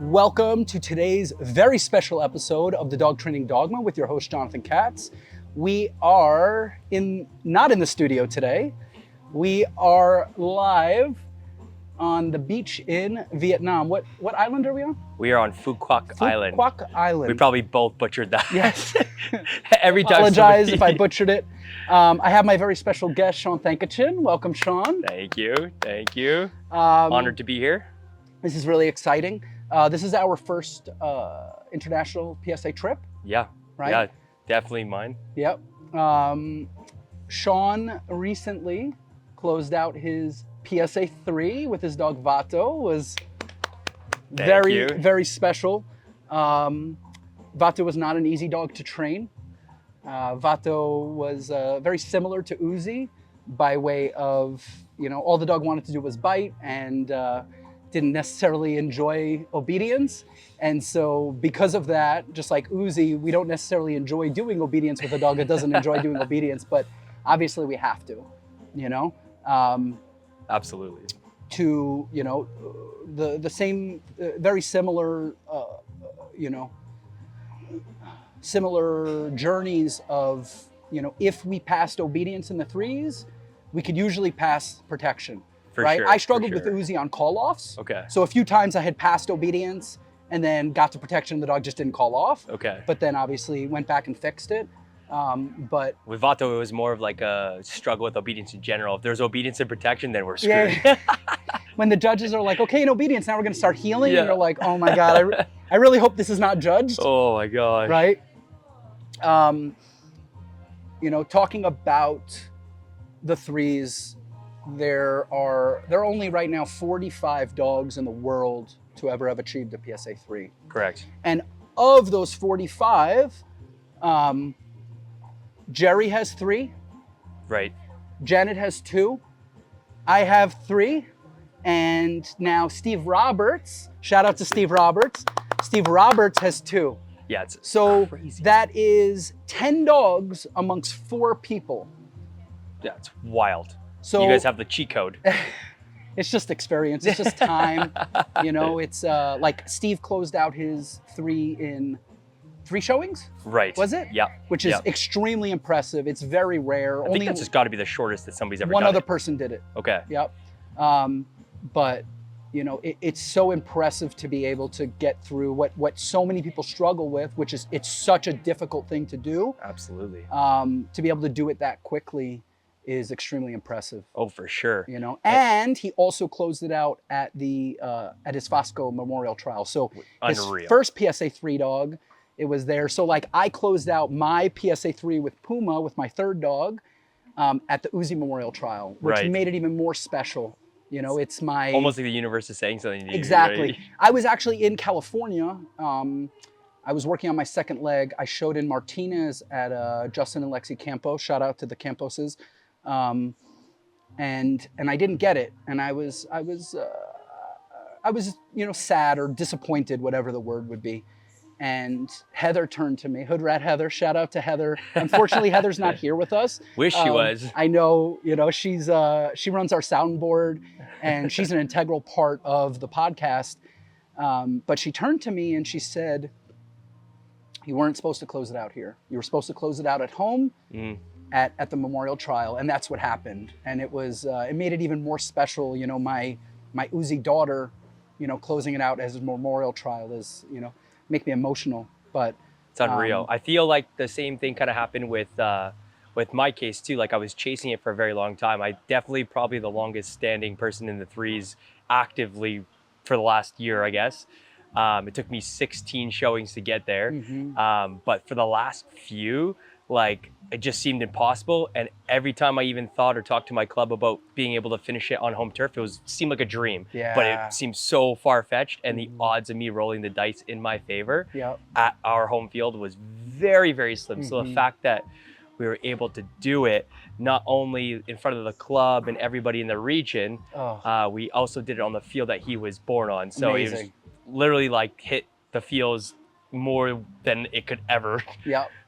Welcome to today's very special episode of the Dog Training Dogma with your host, Shaun Thankachen. We are not in the studio today. We are live on the beach in Vietnam. What island are we on? We are on Phu Quoc Island. Phu Quoc Island. We probably both butchered that. Yes. Every time. Apologize if I butchered it. I have my very special guest, Shaun Thankachen. Welcome, Shaun. Thank you. Honored to be here. This is really exciting. This is our first international PSA trip. Yeah. Right? Yeah, definitely mine. Yep. Shaun recently closed out his PSA 3 with his dog Vato. Was very special. Vato was not an easy dog to train. Vato was very similar to Uzi by way of, all the dog wanted to do was bite and didn't necessarily enjoy obedience. And so because of that, just like Uzi, we don't necessarily enjoy doing obedience with a dog that doesn't enjoy doing obedience, but obviously we have to, Absolutely. To, the same, very similar, similar journeys of, if we passed obedience in the 3s, we could usually pass protection. Right? Sure, I struggled with Uzi on call-offs. Okay. So a few times I had passed obedience and then got to protection and the dog just didn't call off. Okay. But then obviously went back and fixed it. But with Vato, it was more of like a struggle with obedience in general. If there's obedience and protection, then we're screwed. Yeah. When the judges are like, okay, in obedience, now we're going to start healing. Yeah. And you're like, oh my God, I really hope this is not judged. Oh my gosh. Right? Talking about the 3s, there are only right now 45 dogs in the world to ever have achieved a PSA 3. Correct. And of those 45, Jerry has 3. Right. Janet has 2. I have 3. And now Steve Roberts, shout out to Steve Roberts. Steve Roberts has 2. Yeah, it's so crazy. That is 10 dogs amongst 4 people. Yeah, it's wild. So you guys have the cheat code. It's just experience. It's just time. It's like Steve closed out his 3 in 3 showings. Right. Was it? Yeah. Which is extremely impressive. It's very rare. I think that's just got to be the shortest that somebody's ever done. One other person did it. Okay. Yep. But it's so impressive to be able to get through what so many people struggle with, which is it's such a difficult thing to do. Absolutely. To be able to do it that quickly is extremely impressive. Oh, for sure. And he also closed it out at the at his Fosco Memorial Trial. So Unreal. His first PSA 3 dog, it was there. So like I closed out my PSA 3 with Puma with my 3rd dog at the Uzi Memorial Trial, which made it even more special. It's my almost like the universe is saying something to you. Exactly. Right? I was actually in California. I was working on my 2nd leg. I showed in Martinez at Justin and Lexi Campos. Shout out to the Camposes. And I didn't get it, and I was sad or disappointed, whatever the word would be. And Heather turned to me, Hood Rat Heather. Shout out to Heather. Unfortunately, Heather's not here with us. Wish she was. I know. She's she runs our soundboard, and she's an integral part of the podcast. But she turned to me and she said, "You weren't supposed to close it out here. You were supposed to close it out at home." At the Memorial Trial, and that's what happened. And it was it made it even more special. My Uzi daughter, closing it out as a Memorial Trial is make me emotional. But it's unreal. I feel like the same thing kind of happened with my case too. Like I was chasing it for a very long time. I definitely probably the longest standing person in the 3s actively for the last year, I guess. It took me 16 showings to get there. But for the last few, like it just seemed impossible. And every time I even thought or talked to my club about being able to finish it on home turf, seemed like a dream. Yeah. But it seemed so far-fetched, and the odds of me rolling the dice in my favor at our home field was very, very slim. So the fact that we were able to do it, not only in front of the club and everybody in the region, we also did it on the field that he was born on. So it was literally like hit the fields more than it could ever.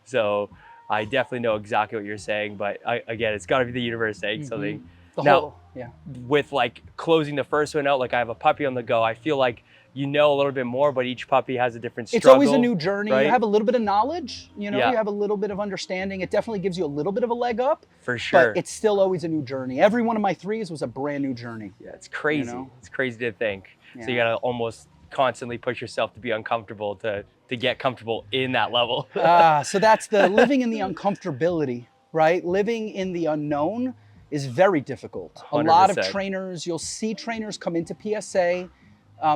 So I definitely know exactly what you're saying, but again, it's got to be the universe saying something. The Now, whole, yeah. with like closing the first one out, like I have a puppy on the go, I feel like you know a little bit more, but each puppy has a different struggle. It's always a new journey. Right? You have a little bit of knowledge, you know, Yeah. you have a little bit of understanding. It definitely gives you a little bit of a leg up. For sure. But it's still always a new journey. Every one of my threes was a brand new journey. Yeah, it's crazy. You know? It's crazy to think. Yeah. So you gotta almost constantly push yourself to be uncomfortable to get comfortable in that level. So that's the living in the uncomfortability, right? Living in the unknown is very difficult. A lot of 100%. trainers, you'll see trainers come into PSA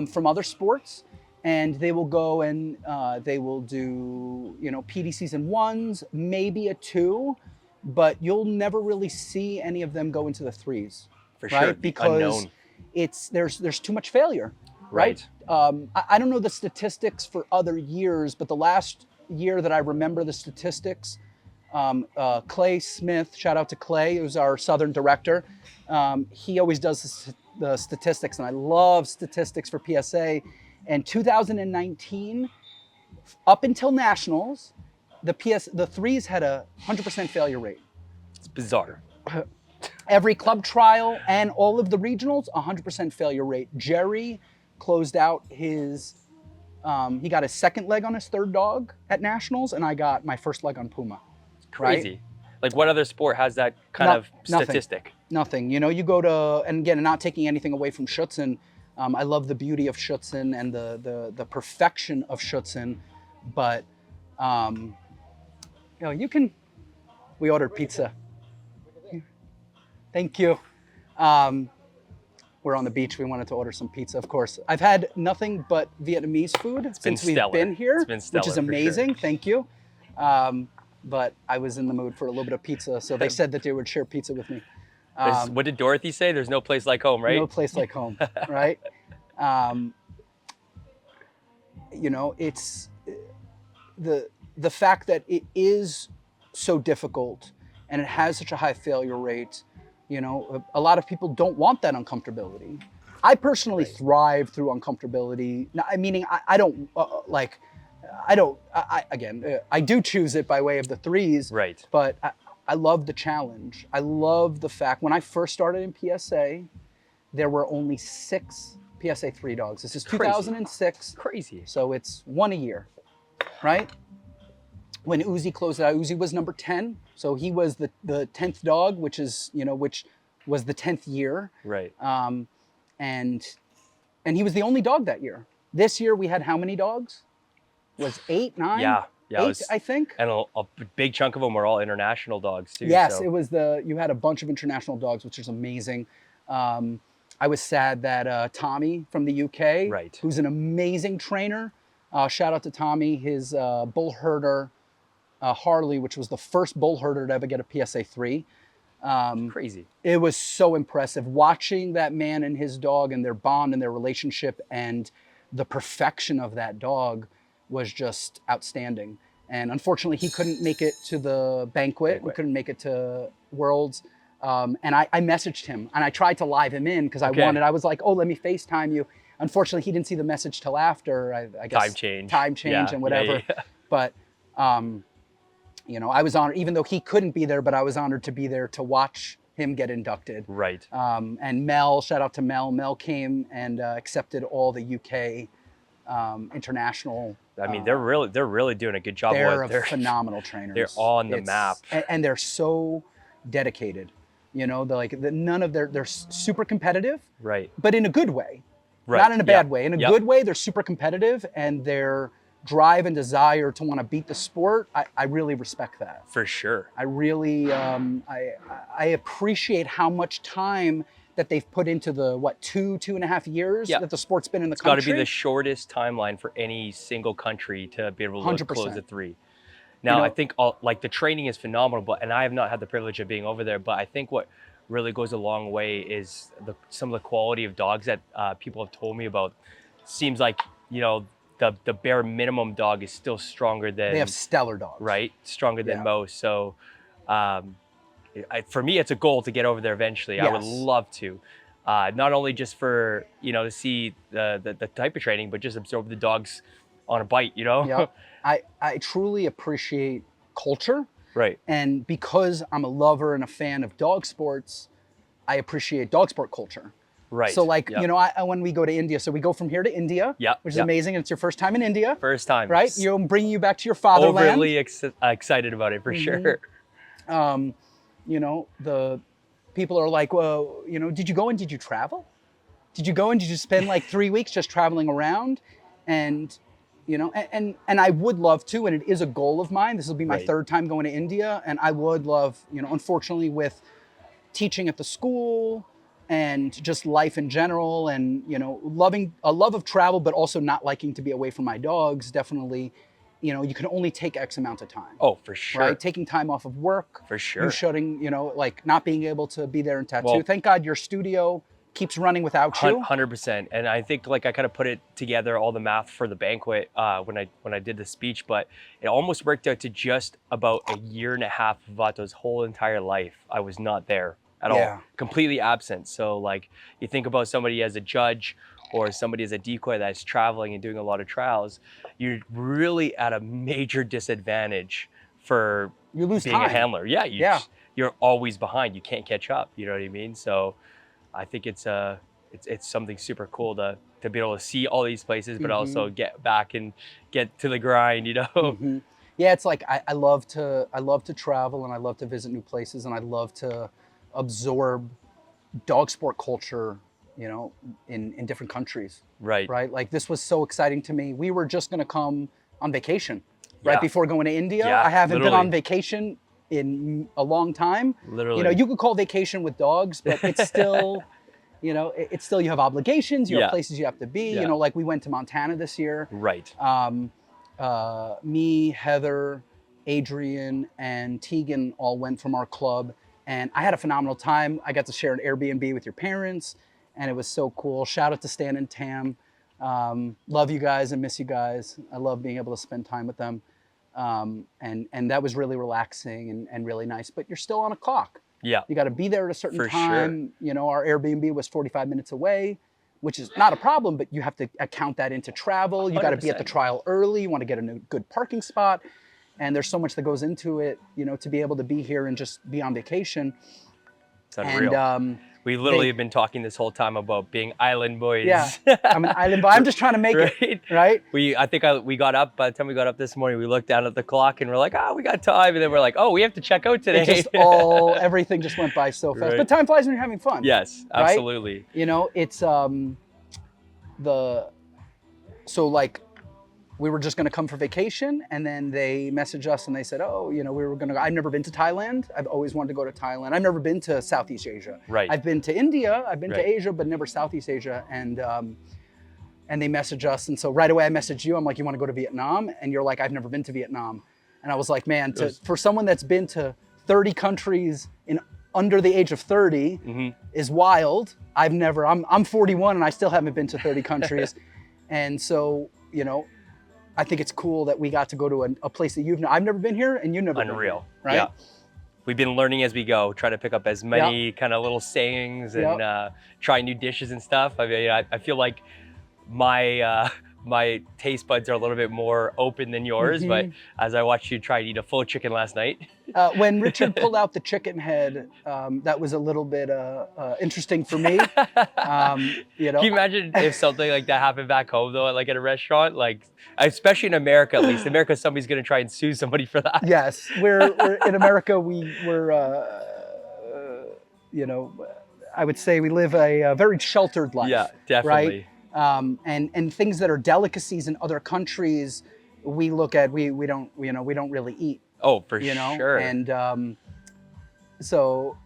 from other sports, and they will go and they will do, you know, PD season 1s, maybe a 2, but you'll never really see any of them go into the 3s. For right? sure. Because unknown. there's too much failure. Right. I don't know the statistics for other years, but the last year that I remember the statistics, Clay Smith, shout out to Clay, who's our Southern director. He always does the statistics, and I love statistics for PSA. And 2019, up until nationals, the threes had a 100% failure rate. It's bizarre. Every club trial and all of the regionals, 100% failure rate. Jerry closed out his, he got his second leg on his third dog at nationals, and I got my first leg on Puma. Crazy. Right? Like what other sport has that kind of statistic? Nothing. You know, you go to, and again, not taking anything away from Schutzen. I love the beauty of Schutzen and the perfection of Schutzen, but you know, we ordered pizza. Thank you. We're on the beach. We wanted to order some pizza, of course. I've had nothing but Vietnamese food since we've been here, which is amazing. Sure. Thank you. But I was in the mood for a little bit of pizza, so they said that they would share pizza with me. What did Dorothy say? There's no place like home, right? No place like home, right? You know, it's the fact that it is so difficult and it has such a high failure rate. You know, a lot of people don't want that uncomfortability. I personally thrive through uncomfortability. Meaning, I don't like. I do choose it by way of the threes. Right. But I love the challenge. I love the fact when I first started in PSA, there were only 6 PSA 3 dogs. This is 2006. Crazy. So it's 1 a year, right? When Uzi closed it out, Uzi was number 10. So he was the 10th dog, which is, you know, which was the 10th year. Right. And he was the only dog that year. This year we had how many dogs? Was 8, 9? Yeah. 8, I think. And a big chunk of them were all international dogs too. Yes, so. it was you had a bunch of international dogs, which is amazing. I was sad that Tommy from the UK, right, who's an amazing trainer, shout out to Tommy, his bull herder, Harley, which was the first bull herder to ever get a PSA 3. Crazy. It was so impressive watching that man and his dog and their bond and their relationship, and the perfection of that dog was just outstanding. And unfortunately, he couldn't make it to the banquet. We couldn't make it to Worlds. And I messaged him and I tried to live him in because I was like, oh, let me FaceTime you. Unfortunately, he didn't see the message till after, I guess. Time change and whatever. Yeah. But, you know, I was honored, even though he couldn't be there, but I was honored to be there to watch him get inducted. Right. And Mel, shout out to Mel. Mel came and accepted all the UK international. I mean, they're really doing a good job. They're phenomenal trainers. They're on the map, and they're so dedicated. You know, they're super competitive. Right. But in a good way. Right. Not in a bad way. In a good way, they're super competitive, and their drive and desire to want to beat the sport, I really respect that. For sure. I really, I appreciate how much time that they've put into the, 2.5 years that the sport's been in the country. It's got to be the shortest timeline for any single country to be able to 100%. Close a 3. Now, I think like the training is phenomenal, and I have not had the privilege of being over there, but I think what really goes a long way is some of the quality of dogs that people have told me about. Seems like, you know, the bare minimum dog is still stronger than... They have stellar dogs. Right? Stronger than most. So for me, it's a goal to get over there eventually. Yes. I would love to. Not only just for, you know, to see the type of training, but just absorb the dogs on a bite, you know? Yep. I truly appreciate culture. Right. And because I'm a lover and a fan of dog sports, I appreciate dog sport culture. Right. So like, Yep. you know, when we go to India, so we go from here to India, Yep, which is yep. amazing. It's your first time in India, First time. right? You're bringing you back to your fatherland. Overly excited about it for sure. You know, the people are like, well, you know, did you go and did you travel? Did you go and did you spend like 3 weeks just traveling around? And, you know, and I would love to, and it is a goal of mine. This will be my Right. third time going to India. And I would love, you know, unfortunately with teaching at the school and just life in general and, you know, a love of travel, but also not liking to be away from my dogs. Definitely, you know, you can only take X amount of time. Oh, for sure. Right? Taking time off of work. For sure. You shutting, you know, like not being able to be there and tattoo. Well, Thank God your studio keeps running without you. 100%. And I think like I kind of put it together, all the math for the banquet when I did the speech, but it almost worked out to just about a year and a half of Vato's whole entire life. I was not there at all, completely absent. So like you think about somebody as a judge or somebody as a decoy that's traveling and doing a lot of trials, you're really at a major disadvantage for You lose being time. a handler. Yeah, you're always behind. You can't catch up. You know what I mean? So I think it's something super cool to be able to see all these places, but also get back and get to the grind, you know? Yeah, it's like I love to travel and I love to visit new places and I love to absorb dog sport culture, you know, in different countries. Right. Right. Like this was so exciting to me. We were just gonna come on vacation right before going to India. Yeah, I haven't been literally. on vacation in a long time. Literally. You know, you could call vacation with dogs, but it's still, you know, it's still you have obligations, you have places you have to be. You know, like we went to Montana this year. Right. Me, Heather, Adrian, and Tegan all went from our club, and I had a phenomenal time. I got to share an Airbnb with your parents, and it was so cool. Shout out to Stan and Tam. Love you guys and miss you guys. I love being able to spend time with them. And that was really relaxing and really nice, but you're still on a clock. Yeah. You got to be there at a certain For time. sure. You know, our Airbnb was 45 minutes away, which is not a problem, but you have to account that into travel. You got to be at the 100%. trial early. You want to get a good parking spot. And there's so much that goes into it, you know, to be able to be here and just be on vacation. It's unreal. And we literally have been talking this whole time about being island boys. yeah, I'm an island boy. I'm just trying to make it, right? We got up, by the time we got up this morning, we looked down at the clock and we're like, we got time. And then we're like, we have to check out today. It just everything just went by so fast. Right. But time flies when you're having fun. Yes, right? absolutely. You know, it's so like we were just going to come for vacation and then they messaged us and they said, you know, we were going to go. I've never been to Thailand. I've always wanted to go to Thailand. I've never been to Southeast Asia. Right. I've been to India, I've been Right. to Asia, but never Southeast Asia. And they messaged us. And so right away I messaged you. I'm like, you want to go to Vietnam? And you're like, I've never been to Vietnam. And I was like, man, for someone that's been to 30 countries in under the age of 30 is wild. I'm 41 and I still haven't been to 30 countries. And so, you know, I think it's cool that we got to go to a place that I've never been here and you've never been here, right? Yeah. We've been learning as we go, try to pick up as many kind of little sayings and try new dishes and stuff. I mean, I feel like my my taste buds are a little bit more open than yours, but as I watched you try to eat a full chicken last night. When Richard pulled out the chicken head, that was a little bit interesting for me. You know, Can you imagine if something like that happened back home though, like at a restaurant, like especially in America, at least. In America, somebody's gonna try and sue somebody for that. Yes, we're in America. We're you know, I would say we live a very sheltered life. Yeah, definitely. Right? And things that are delicacies in other countries, we look at we don't really eat. Oh, for sure. sure. And so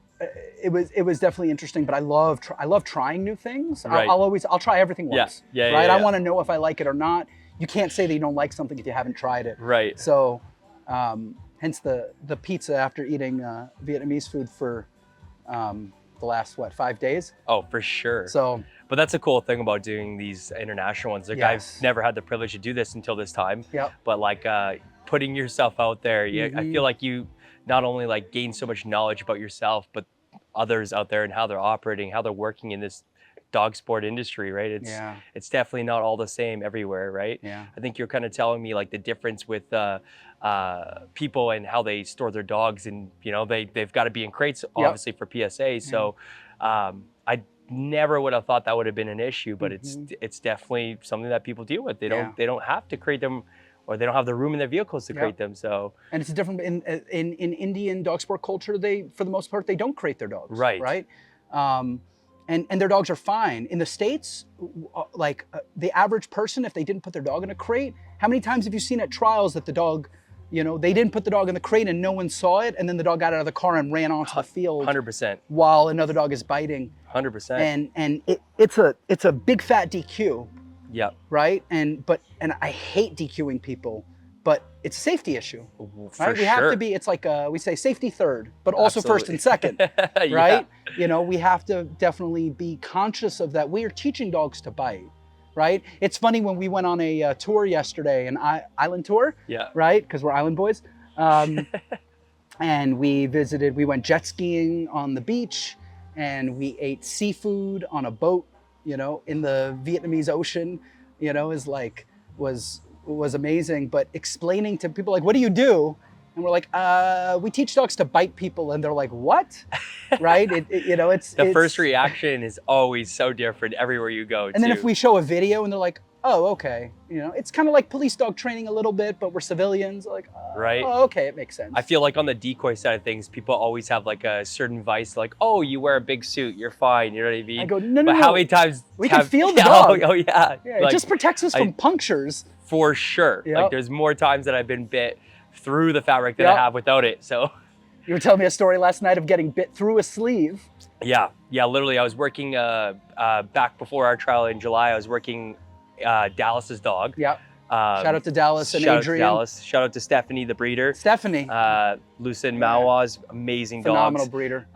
it was definitely interesting. But I love trying new things. Right. I'll try everything once. Yeah, right. yeah. I want to know if I like it or not. You can't say that you don't like something if you haven't tried it. Right. So, hence the pizza after eating Vietnamese food for the last 5 days. Oh, for sure. So. But that's a cool thing about doing these international ones. Like I've never had the privilege to do this until this time. Yep. But like putting yourself out there, I feel like you not only like gain so much knowledge about yourself, but others out there and how they're operating, how they're working in this dog sport industry, right? It's definitely not all the same everywhere, right? Yeah. I think you're kind of telling me like the difference with people and how they store their dogs, and you know they've got to be in crates obviously for PSA. So I never would have thought that would have been an issue, but Mm-hmm. it's definitely something that people deal with. They Yeah. don't have to crate them, or they don't have the room in their vehicles to crate them. So And it's different in Indian dog sport culture. They, for the most part, they don't crate their dogs. Right. Right. And their dogs are fine. In the States, the average person, if they didn't put their dog in a crate, how many times have you seen at trials that the dog, they didn't put the dog in the crate and no one saw it, and then the dog got out of the car and ran onto the field 100%. while another dog is biting. 100%. And it's a big fat DQ. Yep. Right. And I hate DQing people, but it's a safety issue. For Right? We have sure. to be, it's like we say safety third, but also first and Absolutely. second, right? We have to definitely be conscious of that. We are teaching dogs to bite, right? It's funny when we went on a tour yesterday, an island tour, Yeah. right? Because we're island boys. And we went jet skiing on the beach, and we ate seafood on a boat, in the Vietnamese Ocean, was amazing. But explaining to people, like, what do you do? And we're like, we teach dogs to bite people. And they're like, what? Right? It's The first reaction is always so different everywhere you go. And then if we show a video and they're like, oh, okay. It's kind of like police dog training a little bit, but we're civilians. Like, Right. Oh, okay, it makes sense. I feel like on the decoy side of things, people always have like a certain vice, like, oh, you wear a big suit, you're fine. You know what I mean? I go, no, But no. how many times We can feel the dog. Oh yeah. Yeah, Like, it just protects us from punctures. for sure. Yep. Like there's more times that I've been bit through the fabric than I have without it. So You were telling me a story last night of getting bit through a sleeve. yeah, literally I was working back before our trial in July, I was working Dallas's dog. Yeah. Shout out to Dallas and shout Adrian. Out to Dallas. Shout out to Stephanie, the breeder. Stephanie, Luca and Malwa's amazing phenomenal dogs. breeder.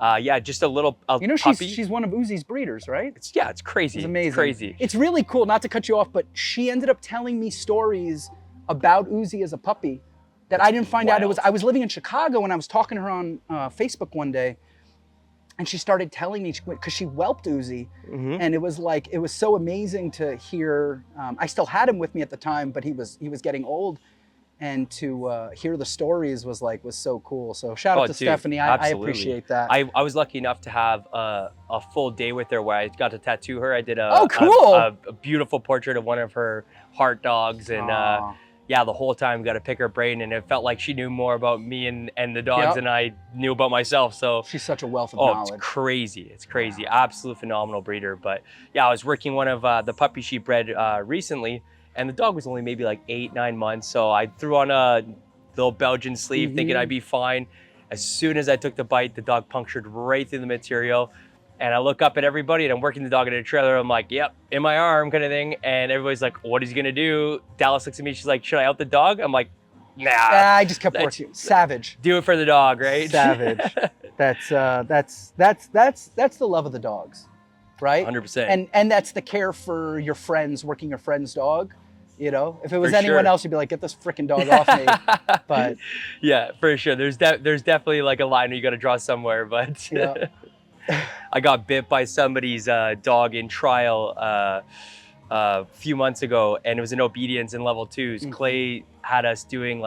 Just a little puppy. She's one of Uzi's breeders, right? It's crazy. It's amazing. It's crazy. It's really cool, not to cut you off, but she ended up telling me stories about Uzi as a puppy that I didn't find out. I was living in Chicago and I was talking to her on Facebook one day, and she started telling me, because she whelped Uzi, and it was so amazing to hear. I still had him with me at the time, but he was getting old, and to hear the stories was so cool. So shout out to Stephanie. I appreciate that. I was lucky enough to have a full day with her where I got to tattoo her. I did cool. a beautiful portrait of one of her heart dogs, and the whole time got to pick her brain, and it felt like she knew more about me and the dogs than I knew about myself. So she's such a wealth of knowledge. It's crazy. It's crazy. Absolute phenomenal breeder. But yeah, I was working one of the puppies she bred recently, and the dog was only maybe like 8-9 months. So I threw on a little Belgian sleeve thinking I'd be fine. As soon as I took the bite, the dog punctured right through the material. And I look up at everybody, and I'm working the dog in a trailer. I'm like, yep, in my arm kind of thing. And everybody's like, what is he gonna do? Dallas looks at me, she's like, should I help the dog? I'm like, nah. I just kept working. Savage. Do it for the dog, right? Savage. That's the love of the dogs, right? 100%. And that's the care for your friends, working your friend's dog. If it was For anyone sure. else, you'd be like, get this freaking dog off me. But yeah, for sure. There's definitely like a line where you got to draw somewhere, but yeah. I got bit by somebody's dog in trial a few months ago, and it was an obedience in level 2s. Clay had us doing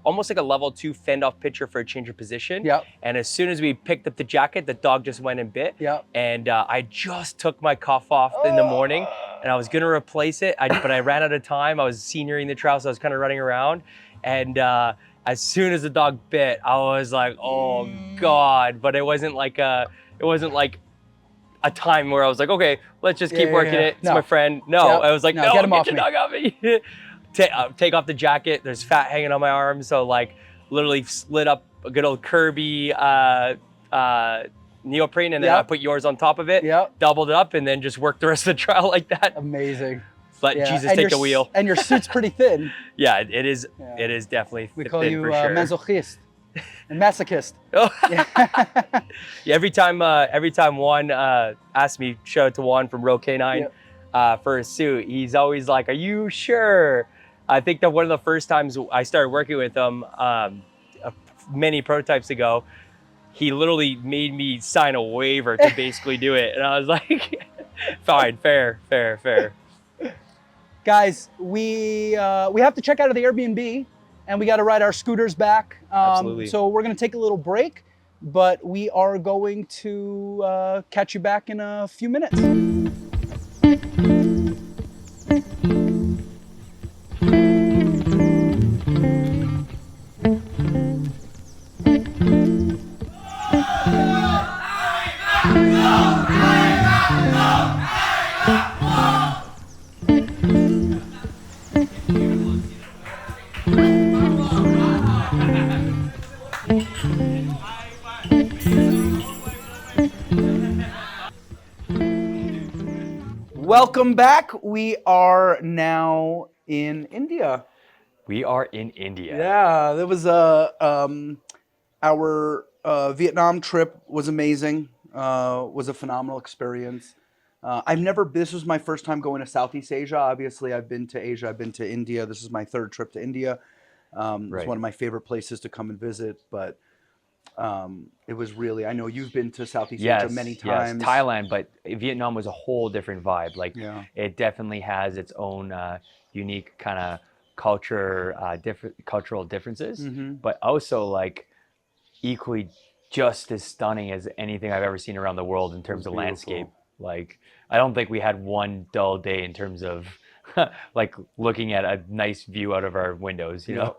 almost like a level 2 fend off picture for a change of position. Yep. And as soon as we picked up the jacket, the dog just went and bit. Yep. And I just took my cuff off in the morning, and I was gonna replace it, but I ran out of time. I was senioring the trial, so I was kind of running around, and as soon as the dog bit, I was like, oh God. But it wasn't like a time where I was like, okay, let's just keep working it. It's my friend. No, I was like, no, get him off the me. dog off me. Take off the jacket. There's fat hanging on my arm. So literally slid up a good old Kirby neoprene, and then I put yours on top of it, doubled it up, and then just worked the rest of the trial like that. Amazing. Let Jesus take the wheel. And your suit's pretty thin. Yeah, it is. Yeah. It is definitely we call thin you for sure. masochist and masochist. Oh. Yeah. Every time Juan asks me, shout out to Juan from Row K9 for a suit, he's always like, "Are you sure?" I think that one of the first times I started working with him, many prototypes ago, he literally made me sign a waiver to basically do it, and I was like, "Fine, fair." Guys, we have to check out of the Airbnb, and we got to ride our scooters back. Absolutely. So we're going to take a little break. but we are going to catch you back in a few minutes. Welcome back. We are now in India. We are in India. Yeah, there was our Vietnam trip was amazing. Was a phenomenal experience. This was my first time going to Southeast Asia. Obviously, I've been to Asia. I've been to India. This is my third trip to India. It's one of my favorite places to come and visit. But it was really, I know you've been to Southeast Asia many times. Yes, Thailand, but Vietnam was a whole different vibe. Like, it definitely has its own unique kind of cultural differences, but also like equally just as stunning as anything I've ever seen around the world in terms of landscape. Like, I don't think we had one dull day in terms of like looking at a nice view out of our windows, you know?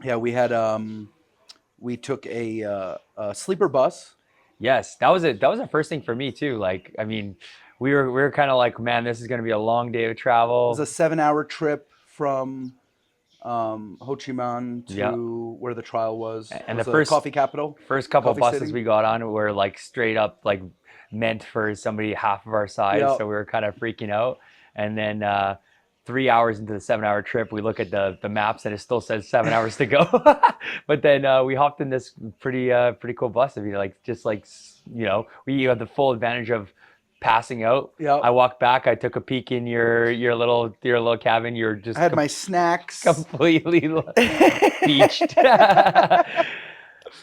Yeah, we had we took a sleeper bus. Yes, that was the first thing for me too. Like, I mean, we were kind of like, man, this is going to be a long day of travel. It was a 7-hour trip from Ho Chi Minh to where the trial was. And the first coffee capital. First couple Coffee buses City. we got on were like straight up like meant for somebody half of our size, so we were kind of freaking out. And then 3 hours into the 7-hour trip, we look at the maps and it still says 7 hours to go. But then we hopped in this pretty cool bus. I mean, like, just like, you know, we had the full advantage of passing out. I walked back. I took a peek in your little cabin. You're just I had my snacks completely beached.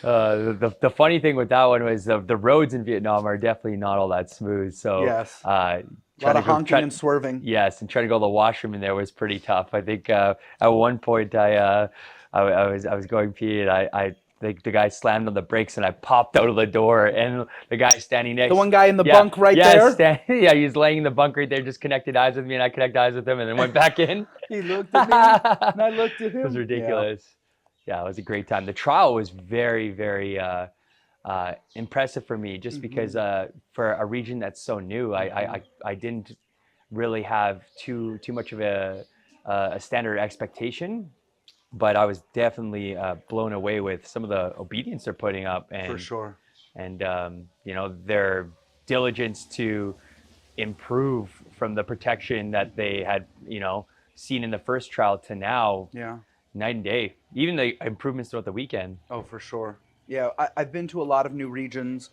The funny thing with that one was the roads in Vietnam are definitely not all that smooth. So a lot of honking and swerving. Yes, and trying to go to the washroom in there was pretty tough. I think at one point I was going pee and the guy slammed on the brakes and I popped out of the door, and the guy standing next, the one guy in the bunk there, he was laying in the bunk right there, just connected eyes with me, and I connected eyes with him, and then went back in. He looked at me and I looked at him. It was ridiculous. Yeah, it was a great time. The trial was very, very impressive for me, just because for a region that's so new, I didn't really have too much of a standard expectation. But I was definitely blown away with some of the obedience they're putting up, and for sure, and you know, their diligence to improve from the protection that they had, you know, seen in the first trial to now. Night and day. Even the improvements throughout the weekend. Oh, for sure. Yeah, I've been to a lot of new regions.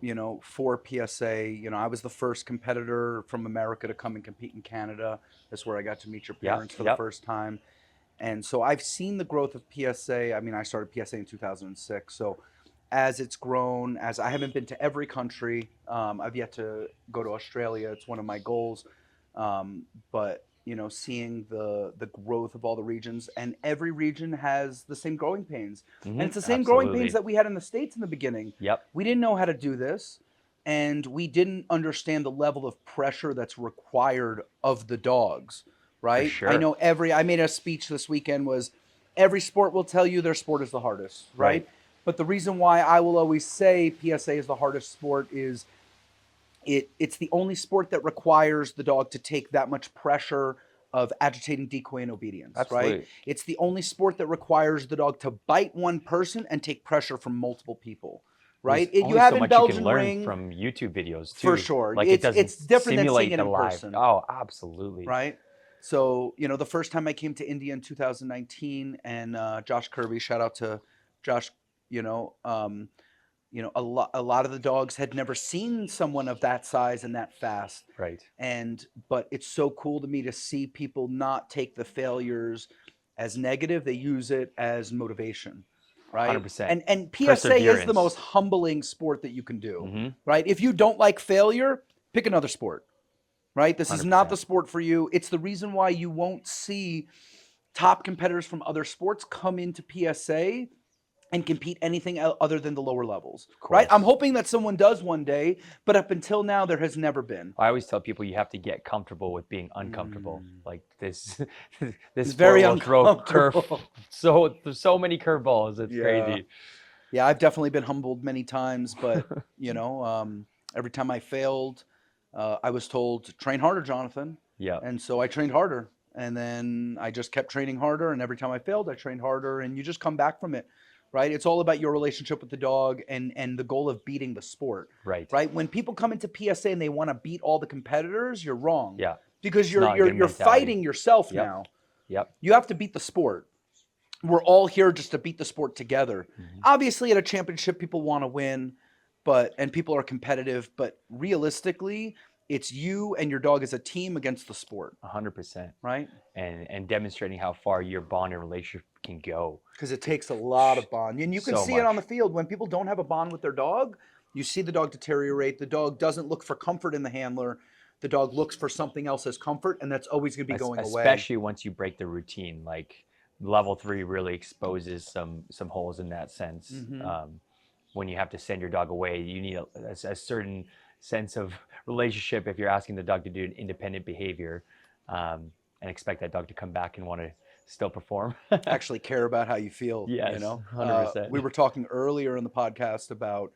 You know, for PSA, you know, I was the first competitor from America to come and compete in Canada. That's where I got to meet your parents for the first time. And so I've seen the growth of PSA. I mean, I started PSA in 2006. So as it's grown, as I haven't been to every country, I've yet to go to Australia. It's one of my goals. But, you know, seeing the growth of all the regions, and every region has the same growing pains. And it's the same growing pains that we had in the States in the beginning. We didn't know how to do this, and we didn't understand the level of pressure that's required of the dogs, right? I know I made a speech this weekend was, every sport will tell you their sport is the hardest, right? But the reason why I will always say PSA is the hardest sport is it's the only sport that requires the dog to take that much pressure of agitating, decoy, and obedience, right? It's the only sport that requires the dog to bite one person and take pressure from multiple people, right? You have so much Belgian you can learn Ring, from YouTube videos too. For sure. Like, it's different than seeing it in live person. Oh, absolutely. Right? So, you know, the first time I came to India in 2019, and Josh Kirby, shout out to Josh, you know, a lot of the dogs had never seen someone of that size and that fast. But it's so cool to me to see people not take the failures as negative. They use it as motivation, right? 100%. And PSA is the most humbling sport that you can do, right? If you don't like failure, pick another sport, right? This 100%. Is not the sport for you. It's the reason why you won't see top competitors from other sports come into PSA and compete anything other than the lower levels, Of right? I'm course. hoping that someone does one day, but up until now, there has never been. I always tell people you have to get comfortable with being uncomfortable. Mm. Like this, this It's very sport will throw uncomfortable. so many curveballs. It's Yeah. crazy. Yeah, I've definitely been humbled many times, but every time I failed, I was told, train harder, Jonathan. Yeah, And so I trained harder. And then I just kept training harder. And every time I failed, I trained harder. And you just come back from it, right? It's all about your relationship with the dog and the goal of beating the sport, right. right? When people come into PSA and they want to beat all the competitors, you're wrong Yeah, because it's you're not a you're good you're mentality. fighting yourself Yep, now. yep. You have to beat the sport. We're all here just to beat the sport together. Hmm. Obviously, at a championship, people want to win, and people are competitive. But realistically, it's you and your dog as a team against the sport, 100%. right? And demonstrating how far your bond and relationship can go. Because it takes a lot of bond, and you can So see it on much. the field when people don't have a bond with their dog. You see the dog deteriorate. The dog doesn't look for comfort in the handler. The dog looks for something else as comfort, and that's always going to be going away. Especially once you break the routine. Like level 3 really exposes some holes in that sense. Hmm. When you have to send your dog away, you need a certain sense of relationship if you're asking the dog to do an independent behavior, and expect that dog to come back and want to still perform. Actually care about how you feel. Yes, 100%. We were talking earlier in the podcast about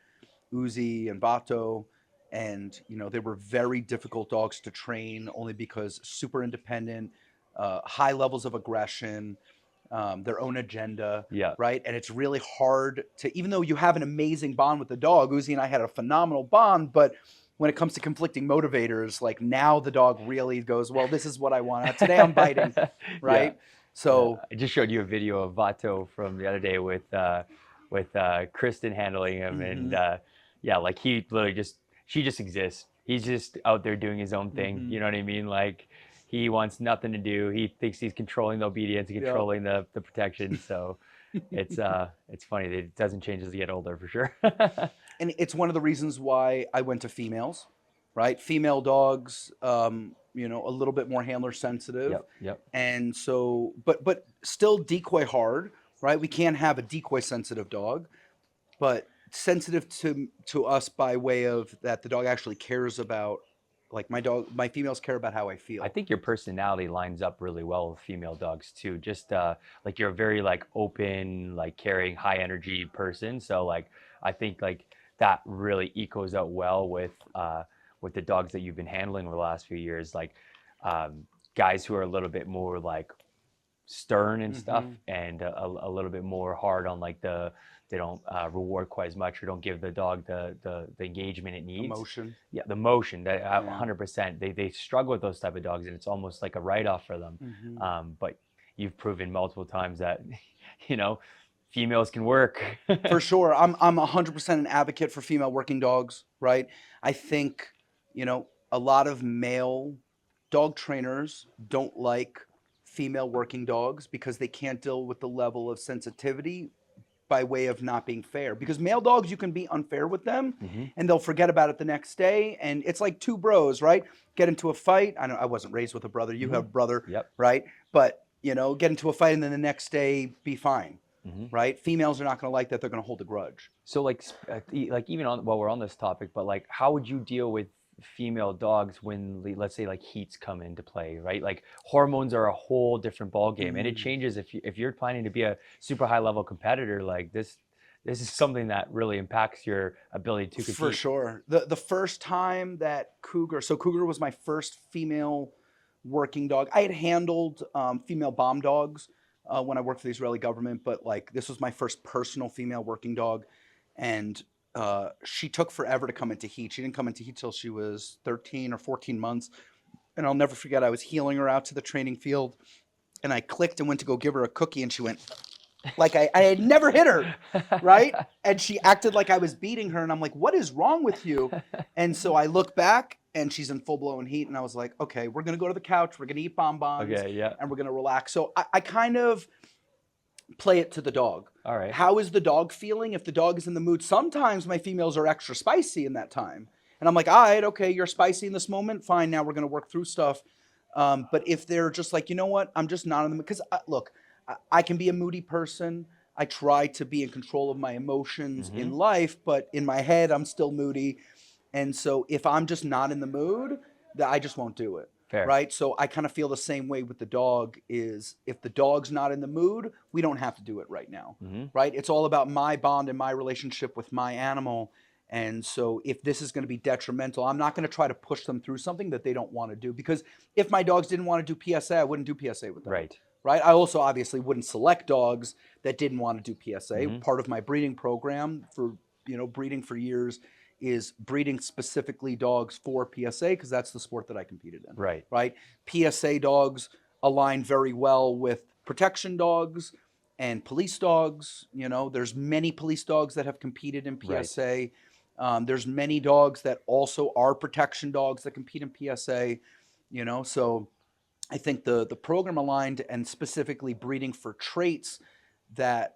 Uzi and Bato, and they were very difficult dogs to train only because super independent, high levels of aggression, their own agenda, Yeah. right? And it's really hard to, even though you have an amazing bond with the dog, Uzi and I had a phenomenal bond, but when it comes to conflicting motivators, like now the dog really goes, well, this is what I want. Today I'm biting, Yeah. right? So I just showed you a video of Vato from the other day with Kristen handling him, and yeah, like he literally she just exists. He's just out there doing his own thing. You know what I mean? Like he wants nothing to do. He thinks he's controlling the obedience, and Yep. controlling the protection. So it's funny that it doesn't change as you get older for sure. and it's one of the reasons why I went to females, right? Female dogs, a little bit more handler sensitive. Yep. Yep. And so, but still decoy hard, right? We can't have a decoy sensitive dog, but sensitive to us by way of that the dog actually cares about, like my females care about how I feel. I think your personality lines up really well with female dogs too. Just like you're a very like open, like caring, high energy person. So like I think like that really echoes out well with the dogs that you've been handling over the last few years. Like guys who are a little bit more like stern and stuff, and a little bit more hard on like they don't reward quite as much, or don't give the dog the engagement it needs. Emotion. Yeah, the motion. That 100%. They struggle with those type of dogs, and it's almost like a write off for them. But you've proven multiple times that females can work. For sure. I'm 100% an advocate for female working dogs, right? I think, a lot of male dog trainers don't like female working dogs because they can't deal with the level of sensitivity by way of not being fair. Because male dogs, you can be unfair with them and they'll forget about it the next day. And it's like two bros, right? Get into a fight. I know I wasn't raised with a brother. You have a brother, Yep. right? But, get into a fight and then the next day be fine. Right? Females are not going to like that. They're going to hold a grudge. So like even while we're on this topic, but like how would you deal with female dogs when, let's say, like heats come into play, right? Like hormones are a whole different ball game, and it changes if you're planning to be a super high level competitor. Like this is something that really impacts your ability to compete. For sure. The first time that Cougar was my first female working dog. I had handled female bomb dogs when I worked for the Israeli government, but like this was my first personal female working dog, and she took forever to come into heat. She didn't come into heat till she was 13 or 14 months, and I'll never forget. I was heeling her out to the training field, and I clicked and went to go give her a cookie, and she went like I had never hit her, right? And she acted like I was beating her, and I'm like, "What is wrong with you?" And so I look back, and she's in full-blown heat, and I was like, okay, we're going to go to the couch, we're going to eat bonbons, and we're going to relax. So I kind of play it to the dog. All right. How is the dog feeling? If the dog is in the mood, sometimes my females are extra spicy in that time. And I'm like, all right, okay, you're spicy in this moment. Fine, now we're going to work through stuff. But if they're just like, you know what, I'm just not in the mood. Because look, I can be a moody person. I try to be in control of my emotions in Mm-hmm. life, but in my head, I'm still moody. And so if I'm just not in the mood, that I just won't do it. Fair. Right. So I kind of feel the same way with the dog is if the dog's not in the mood, we don't have to do it right now. Mm-hmm. Right. It's all about my bond and my relationship with my animal. And so if this is going to be detrimental, I'm not going to try to push them through something that they don't want to do. Because if my dogs didn't want to do PSA, I wouldn't do PSA with them. Right. Right. I also obviously wouldn't select dogs that didn't want to do PSA. Mm-hmm. Part of my breeding program for, breeding for years is breeding specifically dogs for PSA because that's the sport that I competed in. Right. Right. PSA dogs align very well with protection dogs and police dogs. There's many police dogs that have competed in PSA. Right. There's many dogs that also are protection dogs that compete in PSA. So I think the program aligned and specifically breeding for traits that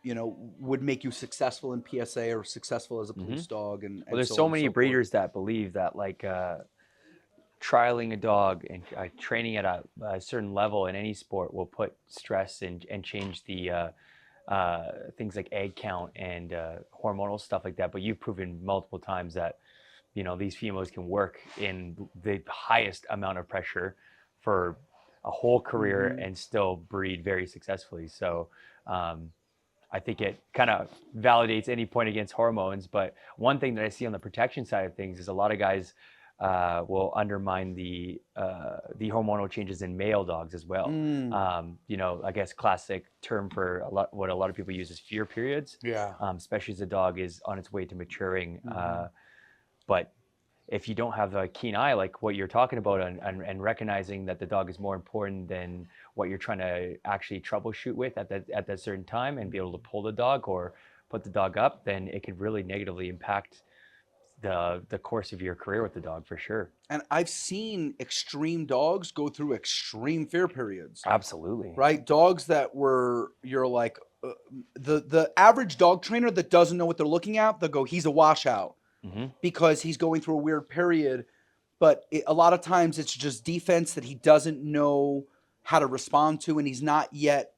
would make you successful in PSA or successful as a police dog. And Well, there's so so on and many so breeders that believe that like trialing a dog and training at a certain level in any sport will put stress and change the things like egg count and hormonal stuff like that. But you've proven multiple times that these females can work in the highest amount of pressure for a whole career and still breed very successfully. So I think it kind of validates any point against hormones. But one thing that I see on the protection side of things is a lot of guys will undermine the hormonal changes in male dogs as well. I guess classic term for what a lot of people use is fear periods. Yeah. Especially as a dog is on its way to maturing. But if you don't have a keen eye, like what you're talking about, and recognizing that the dog is more important than what you're trying to actually troubleshoot with at that certain time, and be able to pull the dog or put the dog up, then it could really negatively impact the course of your career with the dog for sure. And I've seen extreme dogs go through extreme fear periods. Absolutely. Right? Dogs that you're like, the average dog trainer that doesn't know what they're looking at, they'll go, he's a washout. Because he's going through a weird period. But a lot of times it's just defense that he doesn't know how to respond to, and he's not yet,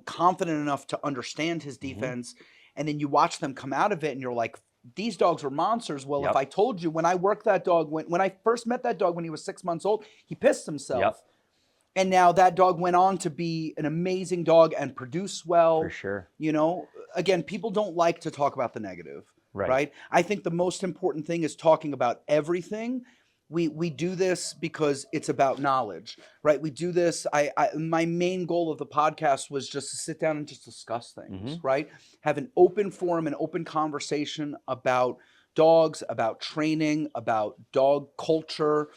confident enough to understand his defense. And then you watch them come out of it and you're like, these dogs are monsters. Well, if I told you when I worked that dog, when I first met that dog when he was 6 months old, he pissed himself. And now that dog went on to be an amazing dog and produce well. For sure. Again, people don't like to talk about the negative. Right. I think the most important thing is talking about everything. We do this because it's about knowledge, right? We do this. My main goal of the podcast was just to sit down and just discuss things, right? Have an open forum, an open conversation about dogs, about training, about dog culture.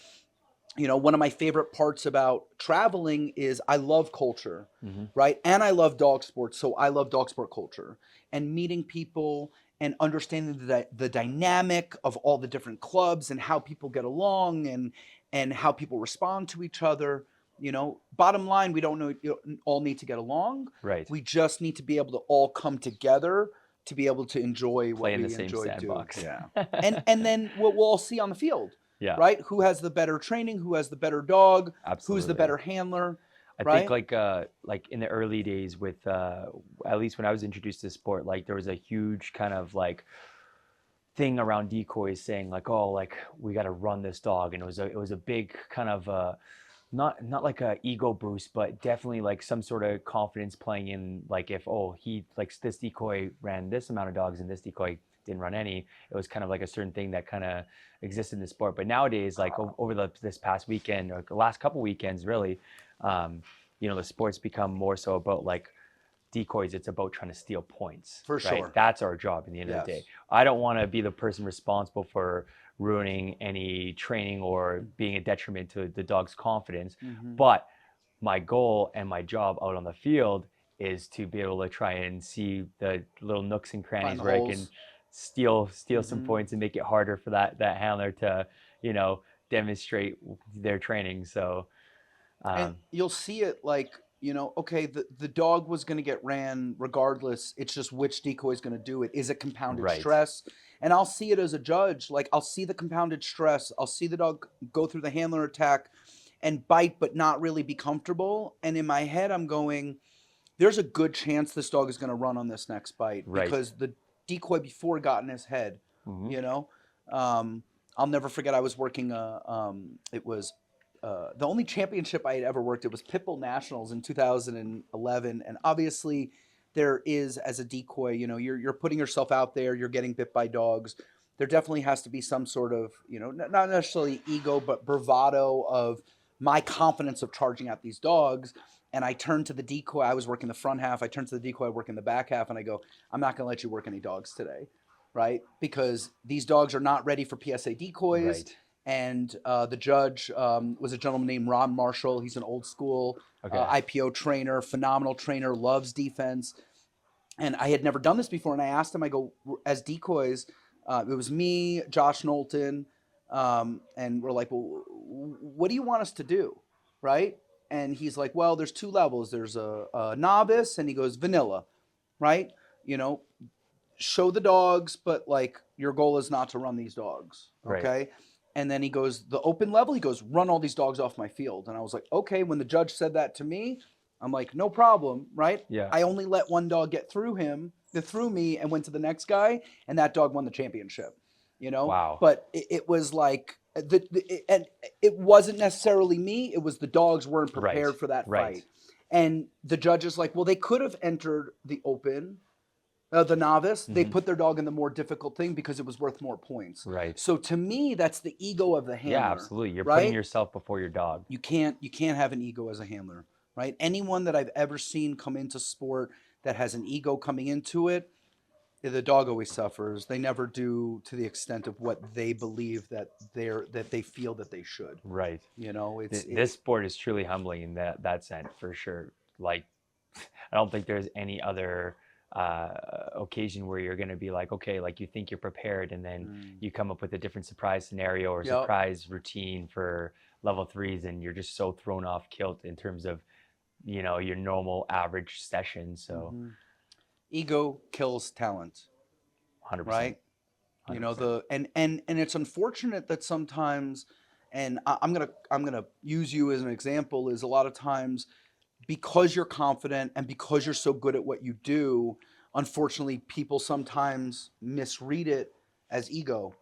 One of my favorite parts about traveling is I love culture, right? And I love dog sports. So I love dog sport culture and meeting people and understanding the dynamic of all the different clubs and how people get along and how people respond to each other. Bottom line, we don't know, all need to get along. Right. We just need to be able to all come together to be able to enjoy what Play in we the same enjoy sandbox. doing. Yeah. and then we'll all see on the field. Yeah. Right? Who has the better training? Who has the better dog? Absolutely. Who's the better handler? I think like in the early days with at least when I was introduced to the sport, like there was a huge kind of like thing around decoys saying like, oh, like we got to run this dog, and it was a big kind of not like a ego boost, but definitely like some sort of confidence playing in, like if he like this decoy ran this amount of dogs and this decoy didn't run any, it was kind of like a certain thing that kind of exists in the sport. But nowadays, like over this past weekend or the last couple weekends, really, the sport's become more so about like decoys. It's about trying to steal points. For right? sure. That's our job in the end of the day. I don't want to be the person responsible for ruining any training or being a detriment to the dog's confidence. But my goal and my job out on the field is to be able to try and see the little nooks and crannies where I can steal some points and make it harder for that handler to, demonstrate their training. So and you'll see it like, okay, the dog was going to get ran regardless. It's just which decoy is going to do it. Is it compounded stress? And I'll see it as a judge. Like I'll see the compounded stress. I'll see the dog go through the handler attack and bite, but not really be comfortable. And in my head, I'm going, there's a good chance this dog is going to run on this next bite Right. because the decoy before got in his head. Mhm. You know, I'll never forget. I was working. It was the only championship I had ever worked. It was Pitbull Nationals in 2011, and obviously, there is as a decoy. You know, you're putting yourself out there. You're getting bit by dogs. There definitely has to be some sort of, you know, not necessarily ego, but bravado of my confidence of charging at these dogs. And I turned to the decoy. I was working the front half. I turned to the decoy, working the back half, and I go, I'm not going to let you work any dogs today, right? Because these dogs are not ready for PSA decoys. Right. And the judge was a gentleman named Ron Marshall. He's an old school Okay. IPO trainer, phenomenal trainer, loves defense. And I had never done this before. And I asked him, I go, as decoys, it was me, Josh Knowlton, and we're like, well, what do you want us to do, right? And he's like, well, there's two levels. There's a novice, and he goes, vanilla, right? You know, show the dogs, but like your goal is not to run these dogs, okay? Right. And then he goes, the open level, he goes, run all these dogs off my field. And I was like, okay, when the judge said that to me, I'm like, no problem, right? Yeah. I only let one dog get through me and went to the next guy, and that dog won the championship, you know? Wow. But it was like, and it wasn't necessarily me, it was the dogs weren't prepared for that fight. And the judge is like, well, they could have entered the open, the novice, they put their dog in the more difficult thing because it was worth more points. Right. So to me, that's the ego of the handler. Yeah, absolutely. You're right? putting yourself before your dog. You can't have an ego as a handler, right? Anyone that I've ever seen come into sport that has an ego coming into it, the dog always suffers. They never do to the extent of what they believe that they feel that they should. Right. You know, This sport is truly humbling in that sense, for sure. Like, I don't think there's any other occasion where you're going to be like, okay, like you think you're prepared, and then you come up with a different surprise scenario or surprise routine for level 3s, and you're just so thrown off kilt in terms of, you know, your normal average session. So ego kills talent. 100%. Right? 100%. You know, and it's unfortunate that sometimes, and I'm gonna use you as an example, is a lot of times because you're confident and because you're so good at what you do, unfortunately people sometimes misread it as ego.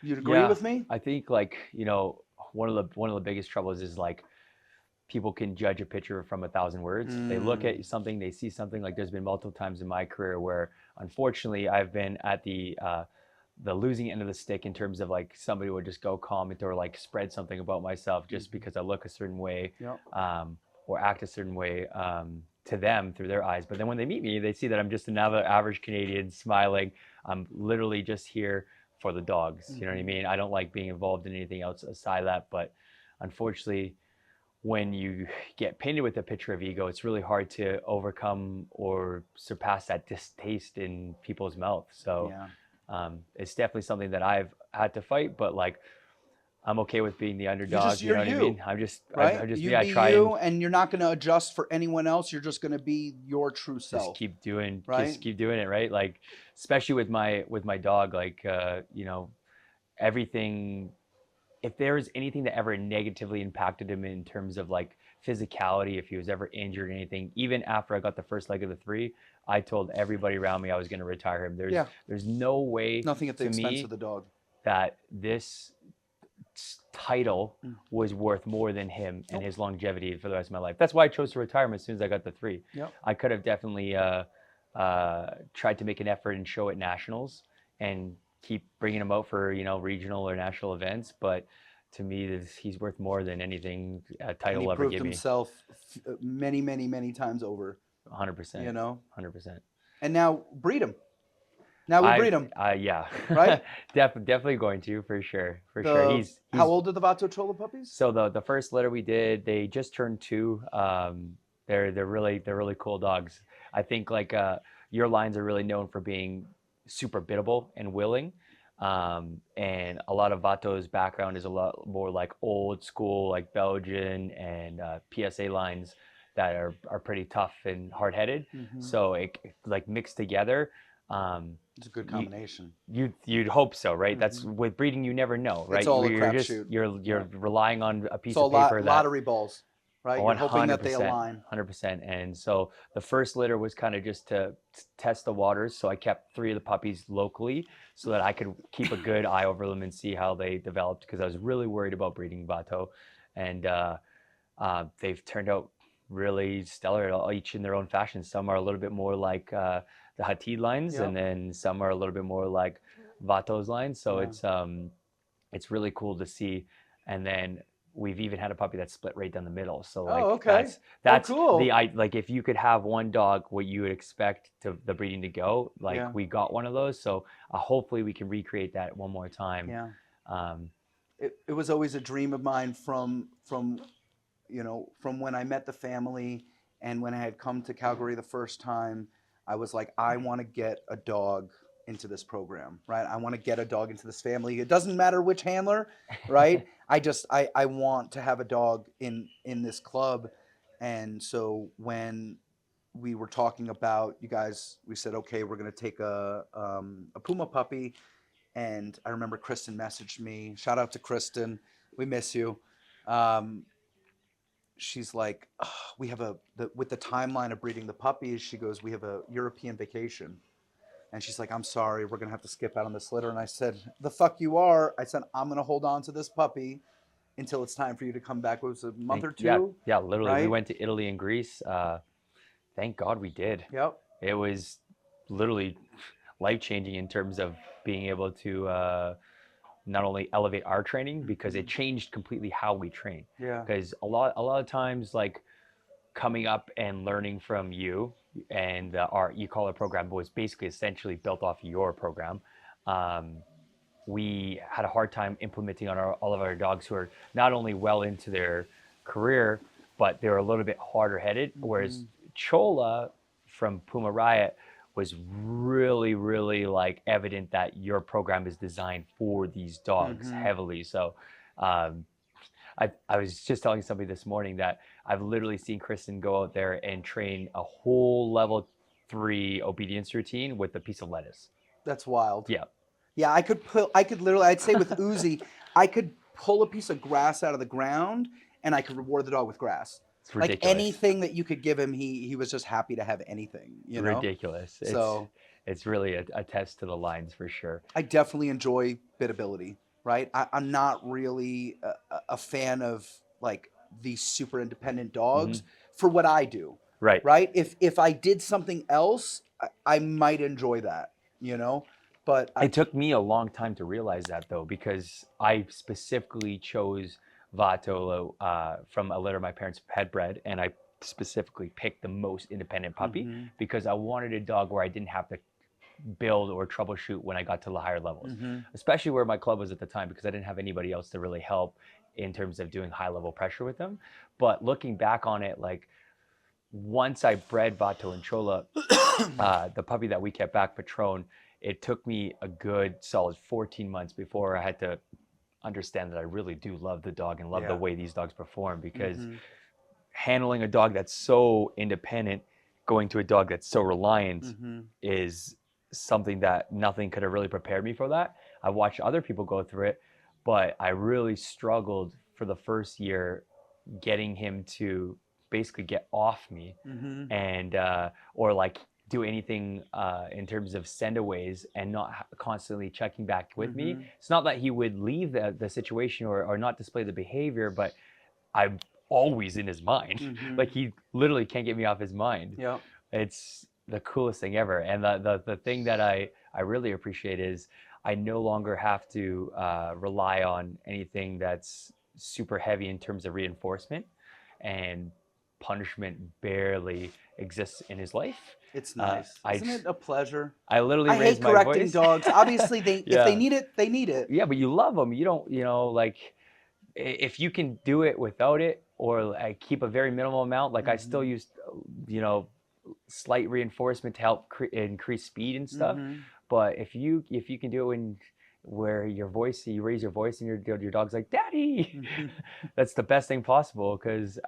You'd agree with me? I think, like, you know, one of the biggest troubles is like people can judge a picture from 1,000 words. They look at something, they see something. Like, there's been multiple times in my career where unfortunately I've been at the losing end of the stick in terms of like somebody would just go comment or like spread something about myself just because I look a certain way. Or act a certain way to them through their eyes. But then when they meet me, they see that I'm just another average Canadian smiling. I'm literally just here for the dogs. You know what I mean? I don't like being involved in anything else aside that. But unfortunately, when you get painted with a picture of ego, it's really hard to overcome or surpass that distaste in people's mouth. So it's definitely something that I've had to fight, but like, I'm okay with being the underdog. You know what I mean? I'm just, right? I just, you yeah, be try you, and you're not going to adjust for anyone else. You're just going to be your true self. Just keep doing, right? Just keep doing it, right? Like, especially with my dog, like, you know, everything. If there was anything that ever negatively impacted him in terms of like physicality, if he was ever injured or anything, even after I got the first leg of the 3, I told everybody around me I was going to retire him. There's no way, nothing at the expense of the dog, that this title was worth more than him and his longevity for the rest of my life. That's why I chose to retire him as soon as I got the 3. I could have definitely tried to make an effort and show at nationals and keep bringing him out for, you know, regional or national events, but to me, he's worth more than anything a title will ever give me. He proved himself many times over. 100%. You know, 100%. And now breed him. Now we breed him. Yeah. Right? Definitely going to, for sure. Sure. He's how old are the Vato Chola puppies? So the first litter we did, they just turned 2. They're really cool dogs. I think like your lines are really known for being super biddable and willing. And a lot of Vato's background is a lot more like old school, like Belgian and PSA lines that are pretty tough and hard-headed. So it like mixed together. It's a good combination. You'd hope so, right? That's with breeding, you never know, right? It's all a crapshoot. You're relying on a piece of paper. Lottery balls. right? You're hoping that they align. 100%. And so the first litter was kind of just to test the waters. So I kept 3 of the puppies locally so that I could keep a good eye over them and see how they developed, because I was really worried about breeding Vato. And they've turned out really stellar, each in their own fashion. Some are a little bit more like the Hatid lines, Yep. and then some are a little bit more like Vato's lines. So Yeah. it's really cool to see. And then we've even had a puppy that's split right down the middle. So Oh, like okay. that's cool. like if you could have one dog what you would expect to the breeding to go, like Yeah. we got one of those. So hopefully we can recreate that one more time. Yeah. Um, It was always a dream of mine from when I met the family and when I had come to Calgary the first time. I was like, I want to get a dog into this program, right? I want to get a dog into this family. It doesn't matter which handler, right? I want to have a dog in this club. And so when we were talking about you guys, we said, okay, we're going to take a Puma puppy. And I remember Kristen messaged me. Shout out to Kristen. We miss you. Um, she's like, "Ugh, we have with the timeline of breeding the puppies, she goes, we have a European vacation. And she's like, I'm sorry, we're going to have to skip out on this litter. And I said, the fuck you are. I said, I'm going to hold on to this puppy until it's time for you to come back. What was it, a month or two? yeah, literally. We Right? went to Italy and Greece. Thank God we did. Yep. It was literally life-changing in terms of being able to not only elevate our training, because it changed completely how we train. Yeah. Because a lot of times, like coming up and learning from you and our e-collar program was basically essentially built off your program. We had a hard time implementing on all of our dogs who are not only well into their career, but they're a little bit harder headed. Whereas Chola from Puma Riot was really, really like evident that your program is designed for these dogs heavily. So I was just telling somebody this morning that I've literally seen Kristen go out there and train a whole level 3 obedience routine with a piece of lettuce. That's wild. Yeah. Yeah, I could literally, I'd say with Uzi, I could pull a piece of grass out of the ground and I could reward the dog with grass. It's Like ridiculous. anything that you could give him, he was just happy to have anything, you know? Ridiculous. So it's really a test to the lines for sure. I definitely enjoy biddability, right? I'm not really a fan of like these super independent dogs for what I do. Right. Right? If I did something else, I might enjoy that, you know? But It took me a long time to realize that, though, because I specifically chose Vato from a litter my parents had bred, and I specifically picked the most independent puppy because I wanted a dog where I didn't have to build or troubleshoot when I got to the higher levels, especially where my club was at the time, because I didn't have anybody else to really help in terms of doing high level pressure with them. But looking back on it, like once I bred Vato and Chola, the puppy that we kept back, Patron, it took me a good solid 14 months before I had to understand that I really do love the dog and love the way these dogs perform, because handling a dog that's so independent, going to a dog that's so reliant is something that nothing could have really prepared me for that. I watched other people go through it, but I really struggled for the first year getting him to basically get off me and or like do anything in terms of sendaways and not constantly checking back with me. It's not that he would leave the situation or not display the behavior, but I'm always in his mind. Like he literally can't get me off his mind. yeah. It's the coolest thing ever. And the thing that I really appreciate is I no longer have to rely on anything that's super heavy in terms of reinforcement, and punishment barely exists in his life. It's nice. Isn't it a pleasure? I literally I raise hate my correcting voice. dogs. Obviously, if they Yeah. need it, they need it. Yeah, but you love them. You don't, like if you can do it without it, or keep a very minimal amount, like I still use, slight reinforcement to help increase speed and stuff. But if you can do it where you raise your voice and your dog's like, Daddy, that's the best thing possible. Because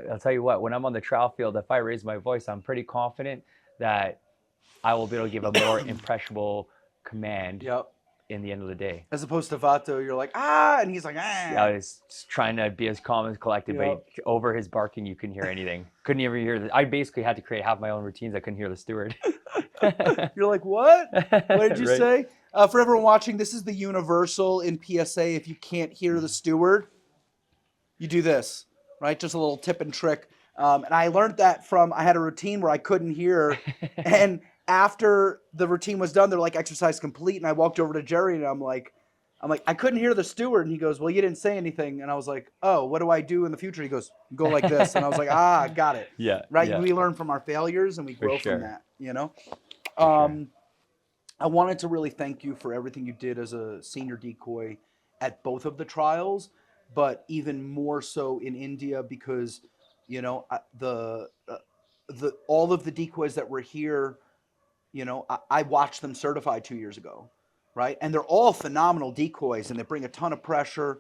I'll tell you what, when I'm on the trial field, if I raise my voice, I'm pretty confident that I will be able to give a more impressionable command. Yep. in the end of the day. As opposed to Vato, you're like, ah, and he's like, ah. I was just trying to be as calm as collected, Yep. but over his barking, you couldn't hear anything. Couldn't even hear I basically had to have my own routines. I couldn't hear the steward. You're like, what? What did you Right. say? For everyone watching, this is the universal in PSA. If you can't hear the steward, you do this, right? Just a little tip and trick. And I learned that I had a routine where I couldn't hear. And after the routine was done, they're like, exercise complete. And I walked over to Jerry and I'm like, I couldn't hear the steward. And he goes, well, you didn't say anything. And I was like, oh, what do I do in the future? He goes, go like this. And I was like, got it. Yeah. Right? Yeah. We learn from our failures and we grow sure. from that, you know? sure. I wanted to really thank you for everything you did as a senior decoy at both of the trials, but even more so in India because, you know, all of the decoys that were here, you know, I watched them certified 2 years ago, right? And they're all phenomenal decoys and they bring a ton of pressure,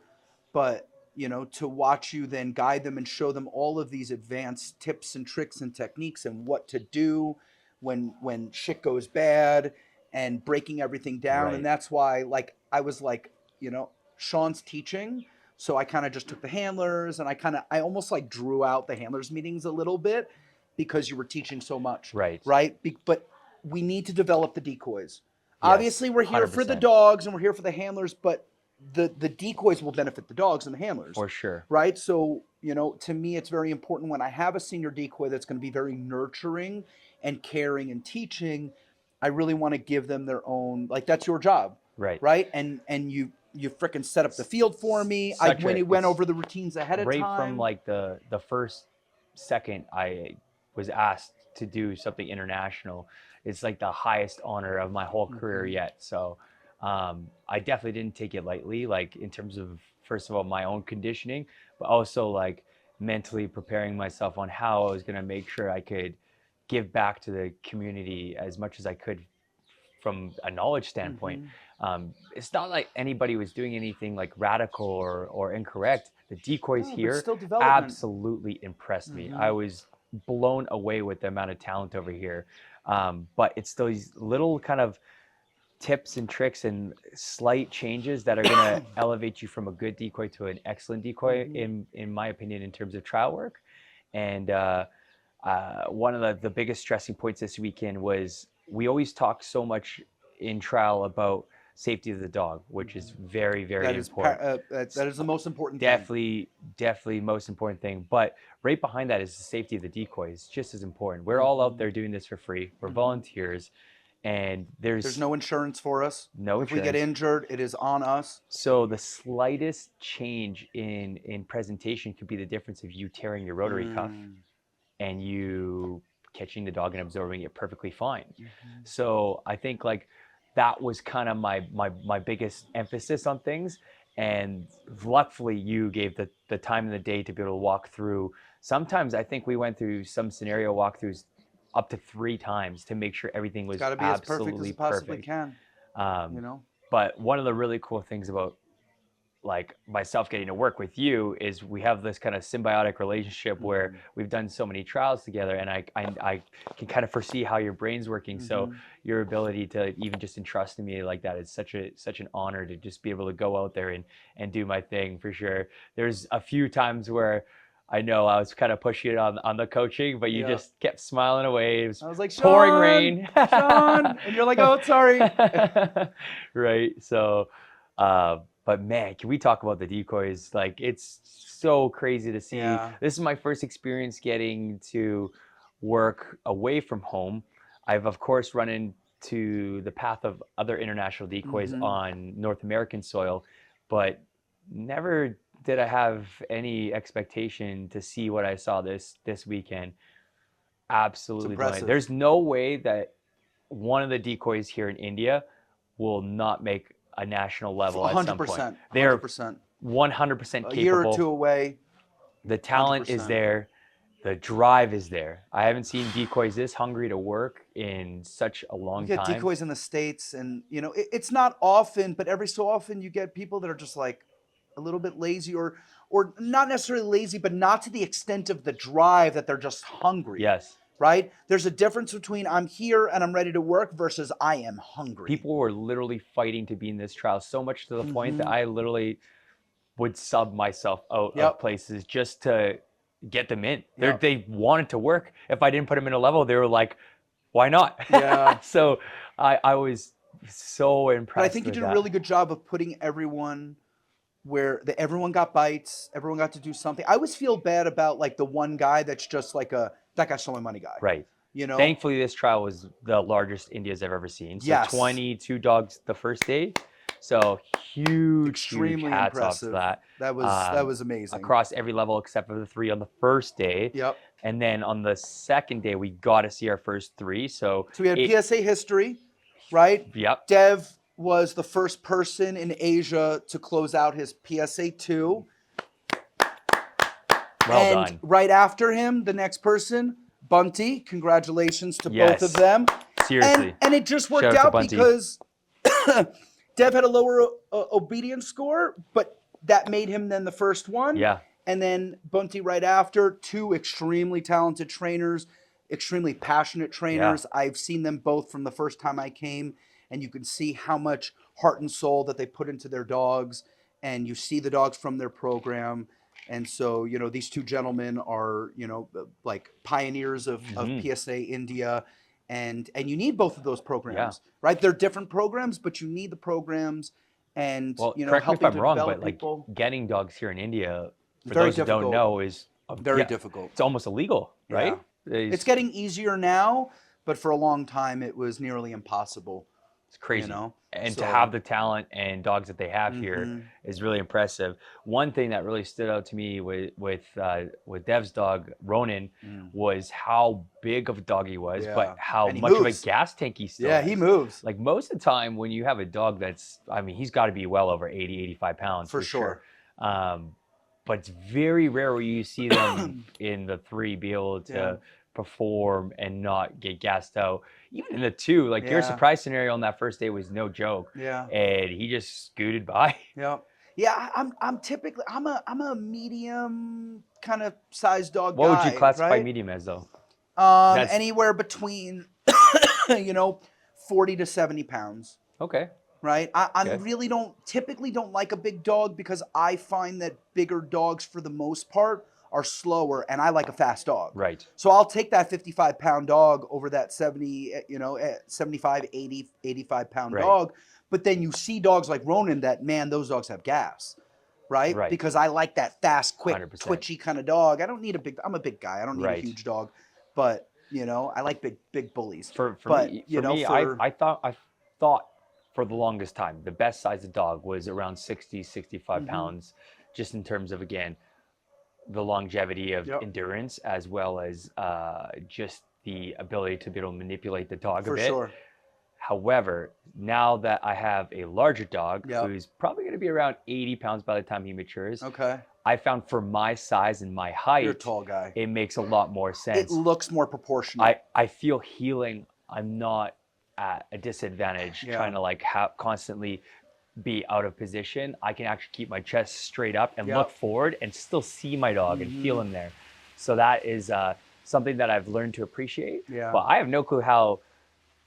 but, you know, to watch you then guide them and show them all of these advanced tips and tricks and techniques and what to do when shit goes bad and breaking everything down. Right. And that's why, like, I was like, you know, Shaun's teaching. So I kind of just took the handlers and I almost like drew out the handlers meetings a little bit because you were teaching so much. Right. Right. But we need to develop the decoys. Yes, Obviously, we're here for the 100%. dogs and we're here for the handlers, but the decoys will benefit the dogs and the handlers. For sure. Right? So, you know, to me, it's very important when I have a senior decoy that's going to be very nurturing and caring and teaching, I really want to give them their own, like, that's your job. Right. Right? And you frickin' set up the field for me. Went over the routines ahead of time. Right from like the first second I was asked to do something international, it's like the highest honor of my whole career yet. So I definitely didn't take it lightly, like in terms of, first of all, my own conditioning, but also like mentally preparing myself on how I was going to make sure I could give back to the community as much as I could from a knowledge standpoint. It's not like anybody was doing anything like radical or incorrect. The decoys here still development. absolutely impressed me. I was blown away with the amount of talent over here. But it's those little kind of tips and tricks and slight changes that are going to elevate you from a good decoy to an excellent decoy, in my opinion, in terms of trial work. And one of the biggest stressing points this weekend was we always talk so much in trial about safety of the dog, which is very, very important. That is the most important thing. Definitely most important thing. But right behind that is the safety of the decoys, just as important. We're all out there doing this for free. We're volunteers, and there's no insurance for us. No if insurance. We get injured, it is on us. So the slightest change in presentation could be the difference of you tearing your rotary cuff and you catching the dog and absorbing it perfectly fine. So I think like that was kind of my biggest emphasis on things. And luckily you gave the time in the day to be able to walk through. Sometimes I think we went through some scenario walkthroughs up to 3 times to make sure everything was absolutely as perfect as it possibly can. You know? But one of the really cool things about like myself getting to work with you is we have this kind of symbiotic relationship where we've done so many trials together, and I can kind of foresee how your brain's working. So your ability to even just entrust in me like that is such an honor to just be able to go out there and do my thing, for sure. There's a few times where I know I was kind of pushing it on the coaching, but you just kept smiling away. It was, I was like, pouring rain. Shaun! And you're like, oh, sorry. Right. So, but man, can we talk about the decoys? Like, it's so crazy to see. Yeah. This is my first experience getting to work away from home. I've, of course, run into the path of other international decoys on North American soil, but never did I have any expectation to see what I saw this weekend. Absolutely brilliant. There's no way that one of the decoys here in India will not make a national level at some point. They're 100% capable. A year or two away. The talent is there. The drive is there. I haven't seen decoys this hungry to work in such a long time. You get decoys in the States, and you know it's not often, but every so often you get people that are just like a little bit lazy, or not necessarily lazy, but not to the extent of the drive that they're just hungry. Yes. right? There's a difference between I'm here and I'm ready to work versus I am hungry. People were literally fighting to be in this trial, so much to the point that Mhm. I literally would sub myself out Yep. of places just to get them in. Yep. They wanted to work. If I didn't put them in a level, they were like, why not? Yeah. So I was so impressed. But I think you with did that. a really good job of putting everyone where everyone got bites, everyone got to do something. I always feel bad about like the one guy that's just like that guy's showing money guy. Right. You know? Thankfully, this trial was the largest India's I've ever seen. So Yes. 22 dogs the first day. So huge, Extremely huge hats off to impressive. that. That was amazing. Across every level except for the 3 on the first day. Yep. And then on the second day, we got to see our first 3. So we had PSA history, right? Yep. Dev was the first person in Asia to close out his PSA 2. Well and done. right after him, the next person, Bunty. Congratulations to both of them. Seriously. And it just worked Shout out to out Bunty. because Dev had a lower obedience score, but that made him then the first one. Yeah. And then Bunty right after, 2 extremely talented trainers, extremely passionate trainers. Yeah. I've seen them both from the first time I came, and you can see how much heart and soul that they put into their dogs, and you see the dogs from their program. And so, you know, these 2 gentlemen are, you know, like pioneers of PSA India. And you need both of those programs, right? They're different programs, but you need the programs and, Well, you know, correct me if helping I'm to wrong, develop but people. like getting dogs here in India, for Very those who don't difficult. know, is Very difficult. It's almost illegal, right? It's getting easier now, but for a long time it was nearly impossible. It's crazy. You know? And So- to have the talent and dogs that they have here is really impressive. One thing that really stood out to me with Dev's dog Ronan was how big of a dog he was, but how And he much of a moves. gas tank he still Yeah, has. he moves. Like most of the time when you have a dog that's, I mean, he's got to be well over 80, 85 pounds. For sure. But it's very rare where you see them in the 3 be able to perform and not get gassed out. Even in the 2, like your surprise scenario on that first day was no joke. Yeah. And he just scooted by. Yeah. Yeah, I'm typically I'm a medium kind of sized dog What guy. would you classify right? medium as though? Anywhere between 40 to 70 pounds. Okay. Right? I Okay. really typically don't like a big dog because I find that bigger dogs for the most part are slower and I like a fast dog. Right. So I'll take that 55-pound dog over that 75, 80, 85-pound Right. dog. But then you see dogs like Ronan that, man, those dogs have gas. Right? Right. Because I like that fast, quick, 100%. twitchy kind of dog. I don't need I'm a big guy. I don't need a Right. huge dog. But, you know, I like big bullies. For But, me, you know, I thought for the longest time the best size of dog was around 60, 65 pounds, just in terms of, again, the longevity of endurance as well as just the ability to be able to manipulate the dog a For bit. sure. However, now that I have a larger dog Yep. who's probably going to be around 80 pounds by the time he matures, Okay. I found for my size and my height, You're a tall guy. it makes a lot more It sense. looks more proportional. I feel healing. I'm not at a disadvantage trying to like constantly be out of position. I can actually keep my chest straight up and look forward and still see my dog and feel him there. So that is something that I've learned to appreciate. Yeah. But I have no clue how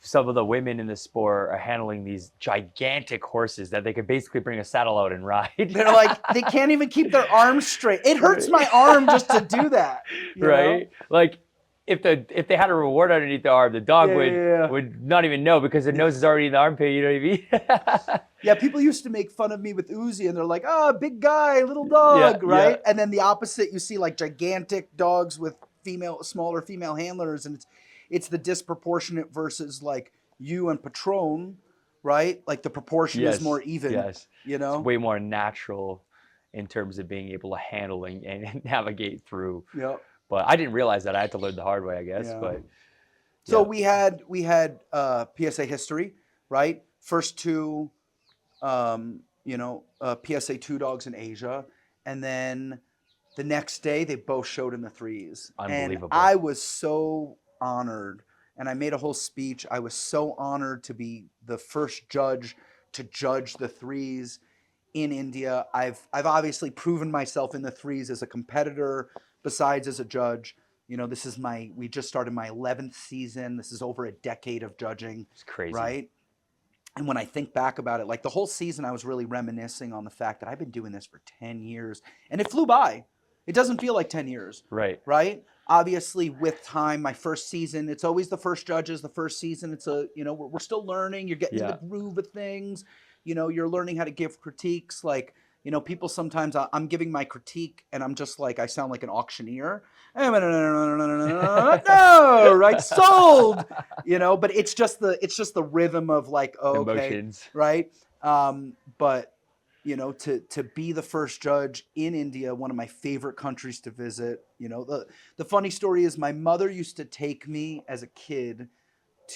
some of the women in the sport are handling these gigantic horses that they could basically bring a saddle out and ride. They're like, they can't even keep their arms straight. It hurts my arm just to do that. You Right? know? Like if they had a reward underneath the arm, the dog would not even know because the nose is already in the armpit, you know what I mean? Yeah, people used to make fun of me with Uzi and they're like, oh, big guy, little dog, right? yeah. And then the opposite, you see like gigantic dogs with smaller female handlers, and it's the disproportionate versus like you and Patron, right? Like the proportion is more even. Yes. You know? It's way more natural in terms of being able to handle and navigate through. Yep. But I didn't realize that. I had to learn the hard way, I guess. Yeah. But So we had PSA history, right? First 2, PSA 2 dogs in Asia, and then the next day they both showed in the 3s. Unbelievable. And I was so honored, and I made a whole speech. I was so honored to be the first judge to judge the 3s in India. I've obviously proven myself in the 3s as a competitor, besides as a judge. we just started my 11th season. This is over a decade of judging. It's crazy. Right? And when I think back about it, like the whole season, I was really reminiscing on the fact that I've been doing this for 10 years and it flew by. It doesn't feel like 10 years. Right. Right? Obviously, with time, my first season, it's always the first judges, the first season. It's we're still learning. You're getting in the groove of things. You're learning how to give critiques. Like, people sometimes, I'm giving my critique and I'm just like, I sound like an auctioneer. No, right? Sold. But it's just the rhythm of like, oh, okay, Emotions. right? But to be the first judge in India, one of my favorite countries to visit. The funny story is my mother used to take me as a kid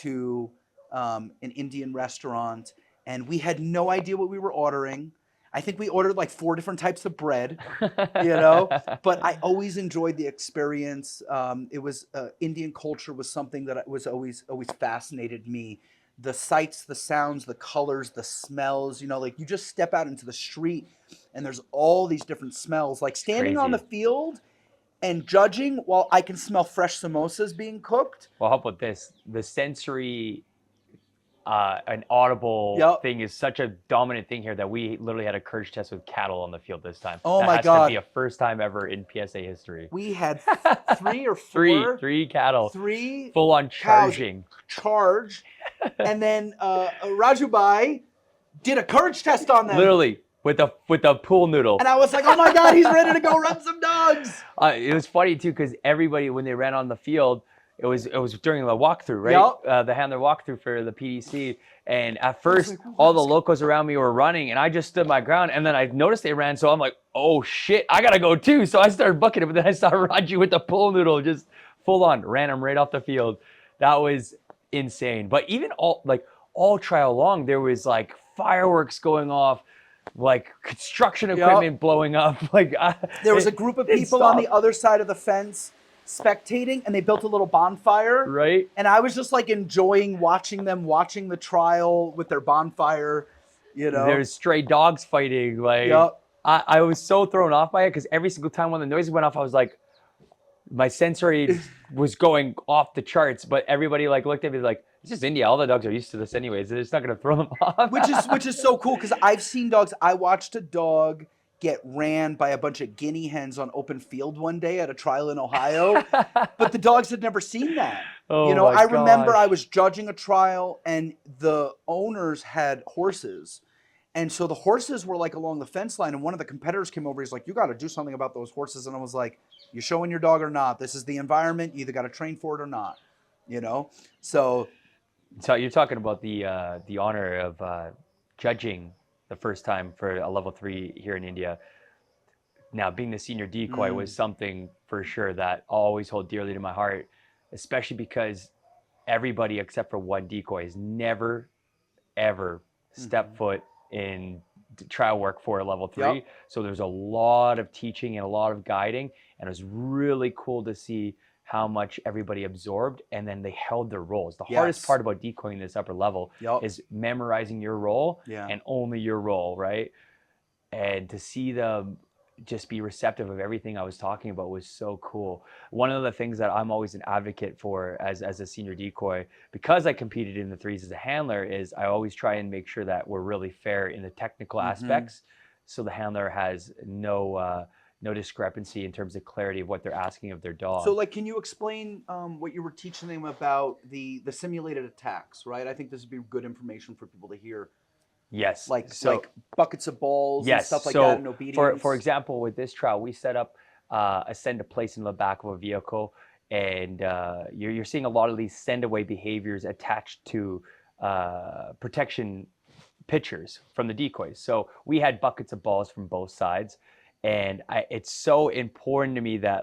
to an Indian restaurant, and we had no idea what we were ordering. I think we ordered like 4 different types of bread, but I always enjoyed the experience. It was Indian culture was something that was always fascinated me. The sights, the sounds, the colors, the smells, like you just step out into the street and there's all these different smells, like standing on the field and judging while I can smell fresh samosas being cooked. Well, how about this? The sensory an audible thing is such a dominant thing here that we literally had a courage test with cattle on the field this time. Oh my God. That has to be a first time ever in PSA history. We had 3 or 4. Three cattle. 3 full on charging. Charged. And then Rajubai did a courage test on them. Literally with a pool noodle. And I was like, oh my God, he's ready to go run some dogs. It was funny too because everybody, when they ran on the field, it was during the walkthrough, right? Yep. The handler walkthrough for the PDC. And at first, all the locals around me were running, and I just stood my ground. And then I noticed they ran, so I'm like, oh shit, I gotta go too. So I started bucking it, but then I saw Raju with the pool noodle, just full on, ran him right off the field. That was insane. But even all trial long, there was like fireworks going off, like construction equipment blowing up. There was a group of people on the other side of the fence spectating, and they built a little bonfire, right? And I was just like enjoying watching the trial with their bonfire. There's stray dogs fighting. I was so thrown off by it because every single time when the noises went off, I was like, my sensory was going off the charts. But everybody looked at me like, it's just India. All the dogs are used to this anyways. It's not gonna throw them off. which is so cool because I've seen dogs. I watched a dog get ran by a bunch of guinea hens on open field one day at a trial in Ohio, but the dogs had never seen that. I remember I was judging a trial and the owners had horses. And so the horses were like along the fence line, and one of the competitors came over. He's like, you got to do something about those horses. And I was like, you showing your dog or not? This is the environment. You either got to train for it or not, So you're talking about the honor of judging the first time for a level 3 here in India. Now, being the senior decoy was something for sure that I'll always hold dearly to my heart, especially because everybody except for one decoy has never, ever stepped foot in trial work for a level 3. Yep. So there's a lot of teaching and a lot of guiding, and it was really cool to see how much everybody absorbed, and then they held their roles. The hardest part about decoying this upper level is memorizing your role and only your role, right? And to see them just be receptive of everything I was talking about was so cool. One of the things that I'm always an advocate for as a senior decoy, because I competed in the 3s as a handler, is I always try and make sure that we're really fair in the technical aspects, so the handler has no discrepancy in terms of clarity of what they're asking of their dog. So can you explain what you were teaching them about the simulated attacks, right? I think this would be good information for people to hear. Yes. Like buckets of balls and stuff like that in obedience. For example, with this trial, we set up a send a place in the back of a vehicle, and you're seeing a lot of these send away behaviors attached to protection pictures from the decoys. So we had buckets of balls from both sides. And it's so important to me that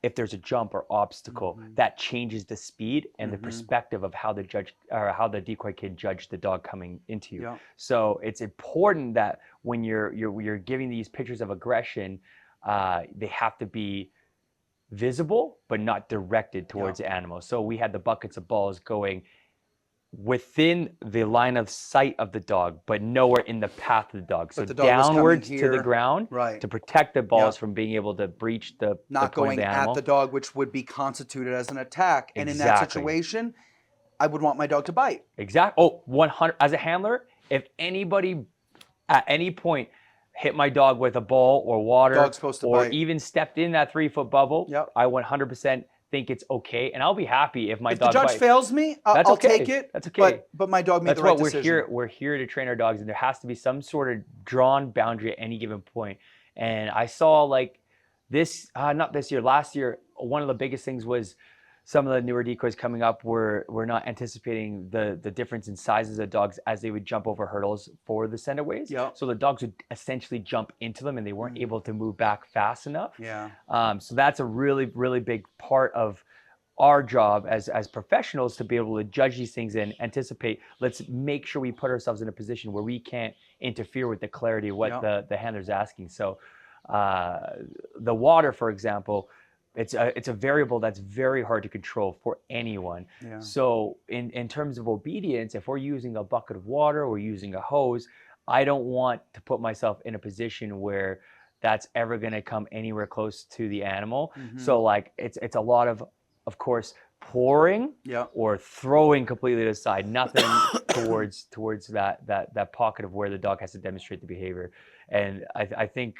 if there's a jump or obstacle, that changes the speed and the perspective of how the judge or how the decoy can judge the dog coming into you. Yeah. So it's important that when you're giving these pictures of aggression, they have to be visible but not directed towards the animal. So we had the buckets of balls going within the line of sight of the dog, but nowhere in the path of the dog. So But the dog was coming downwards to the here. ground Right. to protect the balls Yep. from being able to breach the Not point going of the at animal. the dog, which would be constituted as an attack. And in that Exactly. situation, I would want my dog to bite. Exactly. Oh, 100. As a handler, if anybody at any point hit my dog with a ball or water, Dog's supposed to or bite. even stepped in that 3-foot bubble, Yep. I 100% think it's okay, and I'll be happy if my If the dog judge bites. fails me, That's I'll okay. take it. That's okay. But my dog made That's the right what we're decision. here. We're here to train our dogs, and there has to be some sort of drawn boundary at any given point. And I saw like this, not this year, last year. One of the biggest things was some of the newer decoys coming up were not anticipating the difference in sizes of dogs as they would jump over hurdles for the sendaways. Yep. So the dogs would essentially jump into them, and they weren't able to move back fast enough. Yeah. So that's a really, really big part of our job as professionals, to be able to judge these things and anticipate. Let's make sure we put ourselves in a position where we can't interfere with the clarity of what the handler's asking. So the water, for example, it's a variable that's very hard to control for anyone. Yeah. So in terms of obedience, if we're using a bucket of water, we're using a hose, I don't want to put myself in a position where that's ever going to come anywhere close to the animal. So like it's a lot of course, pouring or throwing completely to the side, nothing towards that pocket of where the dog has to demonstrate the behavior. And I think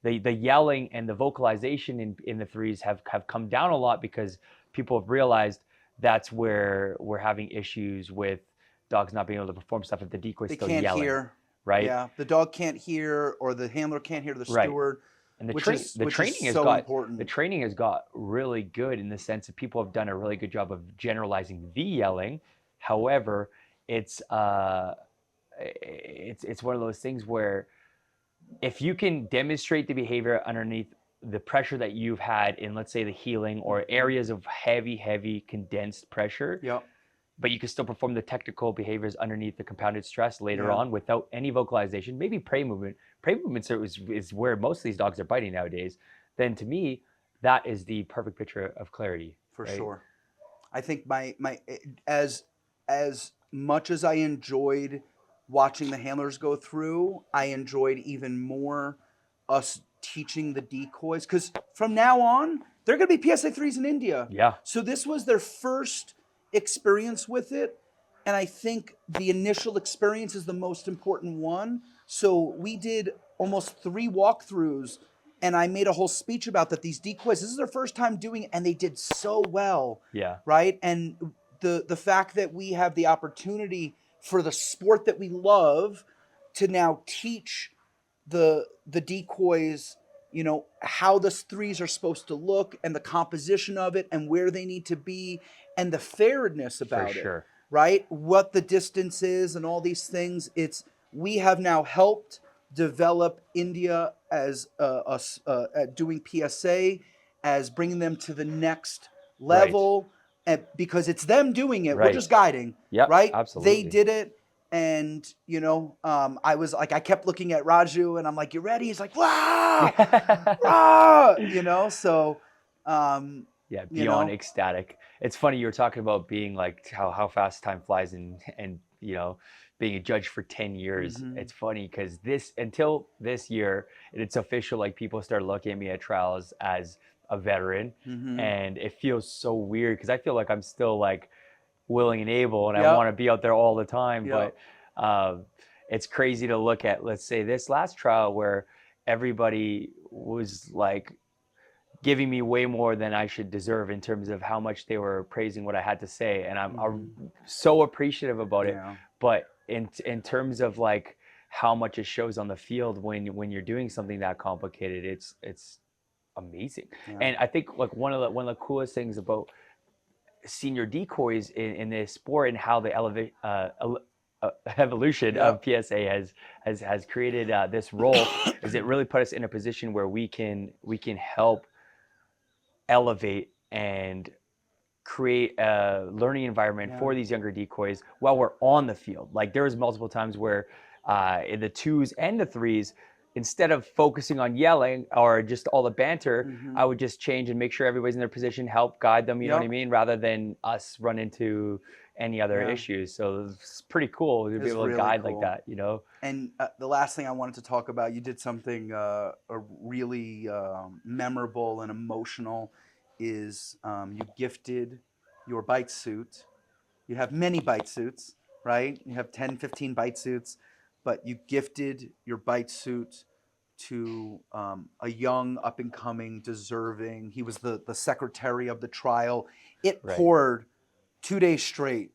the yelling and the vocalization in the threes have come down a lot, because people have realized that's where we're having issues with dogs not being able to perform stuff if the decoy's still yelling. They can't hear. Right? Yeah, the dog can't hear, or the handler can't hear the steward. And the training has got really good, in the sense that people have done a really good job of generalizing the yelling. However, it's one of those things where if you can demonstrate the behavior underneath the pressure that you've had in, let's say, the healing or areas of heavy condensed pressure, but you can still perform the technical behaviors underneath the compounded stress later on without any vocalization, maybe prey movement. Prey movement is where most of these dogs are biting nowadays. Then to me, that is the perfect picture of clarity. For sure. I think as much as I enjoyed watching the handlers go through, I enjoyed even more us teaching the decoys, because from now on, they're going to be PSA 3s in India. Yeah. So this was their first experience with it, and I think the initial experience is the most important one. So we did almost 3 walkthroughs, and I made a whole speech about that. These decoys, this is their first time doing it, and they did so well. Yeah. Right? And the fact that we have the opportunity for the sport that we love to now teach the decoys, you know, how the threes are supposed to look, and the composition of it, and where they need to be, and the fairness about it, right? What the distance is and all these things. We have now helped develop India as doing PSA, as bringing them to the next level, because it's them doing it. We're just guiding, right? Absolutely. They did it. And, you know, I was like, I kept looking at Raju, and I'm like, you ready? He's like, wow, wow, you know, so. Yeah, beyond ecstatic. It's funny, you were talking about being like how fast time flies, and you know, being a judge for 10 years. It's funny because until this year, it's official, like people started looking at me at trials as a veteran, and it feels so weird because I feel like I'm still like willing and able, and I want to be out there all the time. But it's crazy to look at, let's say, this last trial where everybody was like giving me way more than I should deserve in terms of how much they were praising what I had to say, and I'm so appreciative about it. But in terms of like how much it shows on the field when you're doing something that complicated, it's amazing. And I think like one of the coolest things about senior decoys in this sport, and how the evolution of PSA has created this role, is it really put us in a position where we can help elevate and create a learning environment for these younger decoys while we're on the field. Like there was multiple times where in the 2s and the 3s, instead of focusing on yelling or just all the banter, Mhm. I would just change and make sure everybody's in their position, help guide them, you know what I Yep. mean? Rather than us run into any other Yeah. issues. So it's pretty cool to be It's able to really guide like cool. that, you know? And the last thing I wanted to talk about, you did something really memorable and emotional, is you gifted your bite suit. You have many bite suits, right? You have 10, 15 bite suits, but you gifted your bite suit to a young, up and coming, deserving. He was the secretary of the trial. It Right. poured 2 days straight.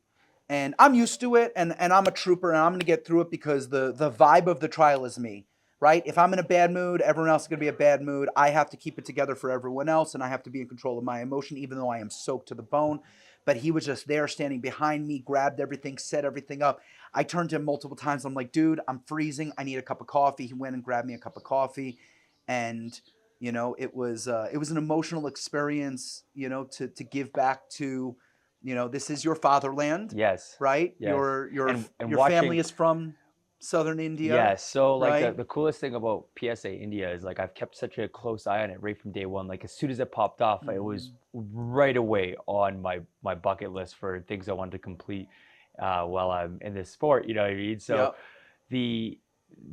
And I'm used to it, and I'm a trooper, and I'm going to get through it because the vibe of the trial is me, right? If I'm in a bad mood, everyone else is going to be in a bad mood. I have to keep it together for everyone else, and I have to be in control of my emotion, even though I am soaked to the bone. But he was just there standing behind me, grabbed everything, set everything up. I turned to him multiple times. I'm like, dude, I'm freezing. I need a cup of coffee. He went and grabbed me a cup of coffee. And, it was an emotional experience, to give back to, this is your fatherland, Yes. right? Yes. Your And your watching, family is from southern India, yes. So like right? the coolest thing about PSA India is like I've kept such a close eye on it right from day one. Like as soon as it popped off, it was right away on my bucket list for things I wanted to complete while I'm in this sport. You know what I mean? So Yep. the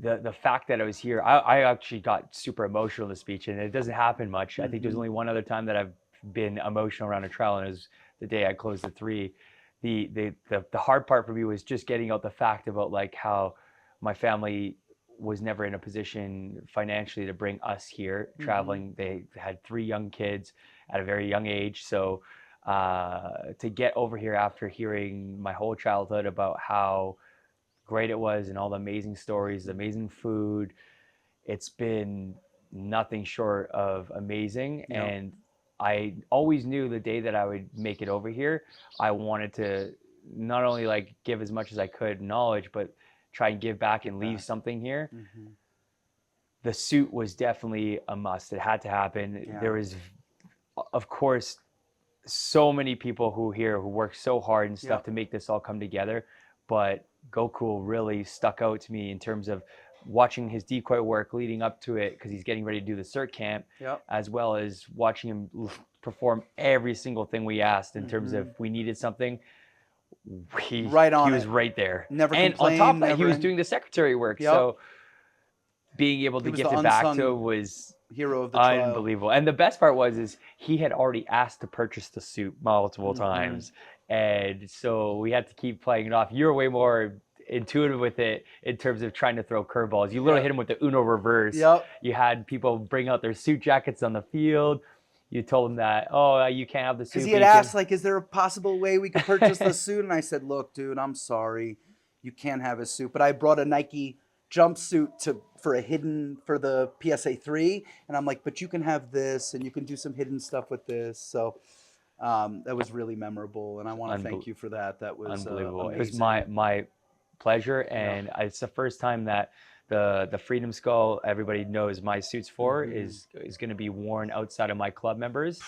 the fact that I was here, I actually got super emotional in the speech, and it doesn't happen much. I think there's only one other time that I've been emotional around a trial, and it was the day I closed the 3. The hard part for me was just getting out the fact about like how my family was never in a position financially to bring us here traveling. They had 3 young kids at a very young age, so to get over here after hearing my whole childhood about how great it was and all the amazing stories, the amazing food, it's been nothing short of amazing. Yep. And I always knew the day that I would make it over here, I wanted to not only like give as much as I could knowledge, but try and give back and leave something here. The suit was definitely a must. It had to happen. Yeah. There was, of course, so many people who work so hard and stuff Yep. to make this all come together. But Goku really stuck out to me in terms of watching his decoy work leading up to it, because he's getting ready to do the cert camp, Yep. as well as watching him perform every single thing we asked in terms of we needed something. He Right on was it. right there. Never And on complained, top of that, he never was doing the secretary work. Yep. So being able He to was gift the it back to unsung him was hero of the trial. unbelievable. And the best part is he had already asked to purchase the suit multiple times. And so we had to keep playing it off. You were way more intuitive with it in terms of trying to throw curveballs. You literally Yep. hit him with the Uno reverse. Yep. You had people bring out their suit jackets on the field. You told them that, oh, you can't have the suit. Because he had asked, like, is there a possible way we could purchase the suit? And I said, look, dude, I'm sorry. You can't have his suit. But I brought a Nike jumpsuit for the PSA 3. And I'm like, but you can have this, and you can do some hidden stuff with this. So that was really memorable. And I want to thank you for that. That was unbelievable. amazing. It was my pleasure. And it's the first time that the Freedom Skull, everybody knows my suits for, is going to be worn outside of my club members.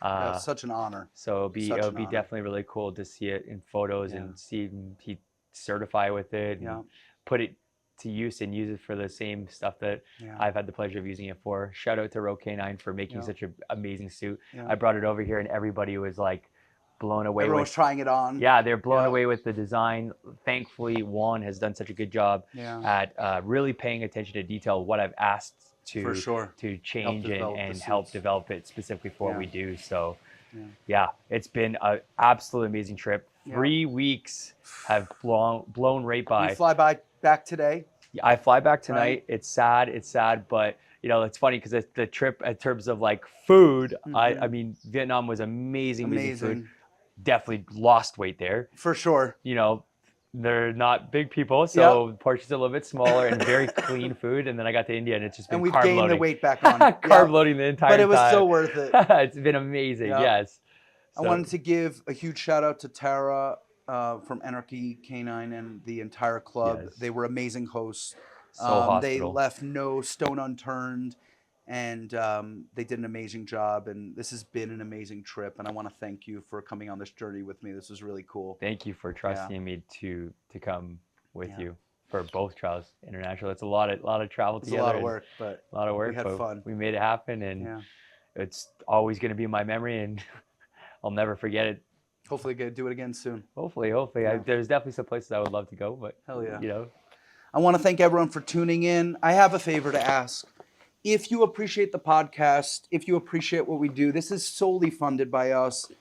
Yeah, such an honor. So it'll be definitely really cool to see it in photos and see he certify with it and put it to use and use it for the same stuff that I've had the pleasure of using it for. Shout out to Row K9 for making such an amazing suit. I brought it over here and everybody was like blown away. Everyone was trying it on. Yeah, they're blown away with the design. Thankfully, Juan has done such a good job at really paying attention to detail, what I've asked to change and help develop it specifically for what we do. So it's been an absolute amazing trip. 3 weeks have blown right by. You fly back today? I fly back tonight. Right. It's sad, but it's funny because the trip in terms of like food, I mean, Vietnam was amazing food. Definitely lost weight there. For sure. They're not big people, so portions are a little bit smaller and very clean food. And then I got to India and it's just been we've carb gained loading. the weight back on. Carb loading the entire time. But it was so worth it. It's been amazing, yes. I wanted to give a huge shout out to Tara from Anarchy K9 and the entire club. Yes. They were amazing hosts. They hospitable. left no stone unturned, and they did an amazing job. And this has been an amazing trip. And I want to thank you for coming on this journey with me. This was really cool. Thank you for trusting me to come with you. for both trials international. It's a lot of travel It's a together. lot of and work, but a lot of work. we had but fun. We made it happen, and Yeah. it's always going to be in my memory, and I'll never forget it. Hopefully get to do it again soon. Hopefully. Yeah. There's definitely some places I would love to go, but Hell yeah. you know. I want to thank everyone for tuning in. I have a favor to ask. If you appreciate the podcast, if you appreciate what we do, this is solely funded by us.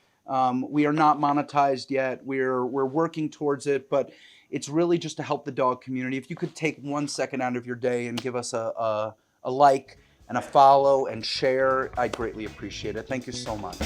We are not monetized yet. We're working towards it, but it's really just to help the dog community. If you could take 1 second out of your day and give us a like and a follow and share, I'd greatly appreciate it. Thank you so much.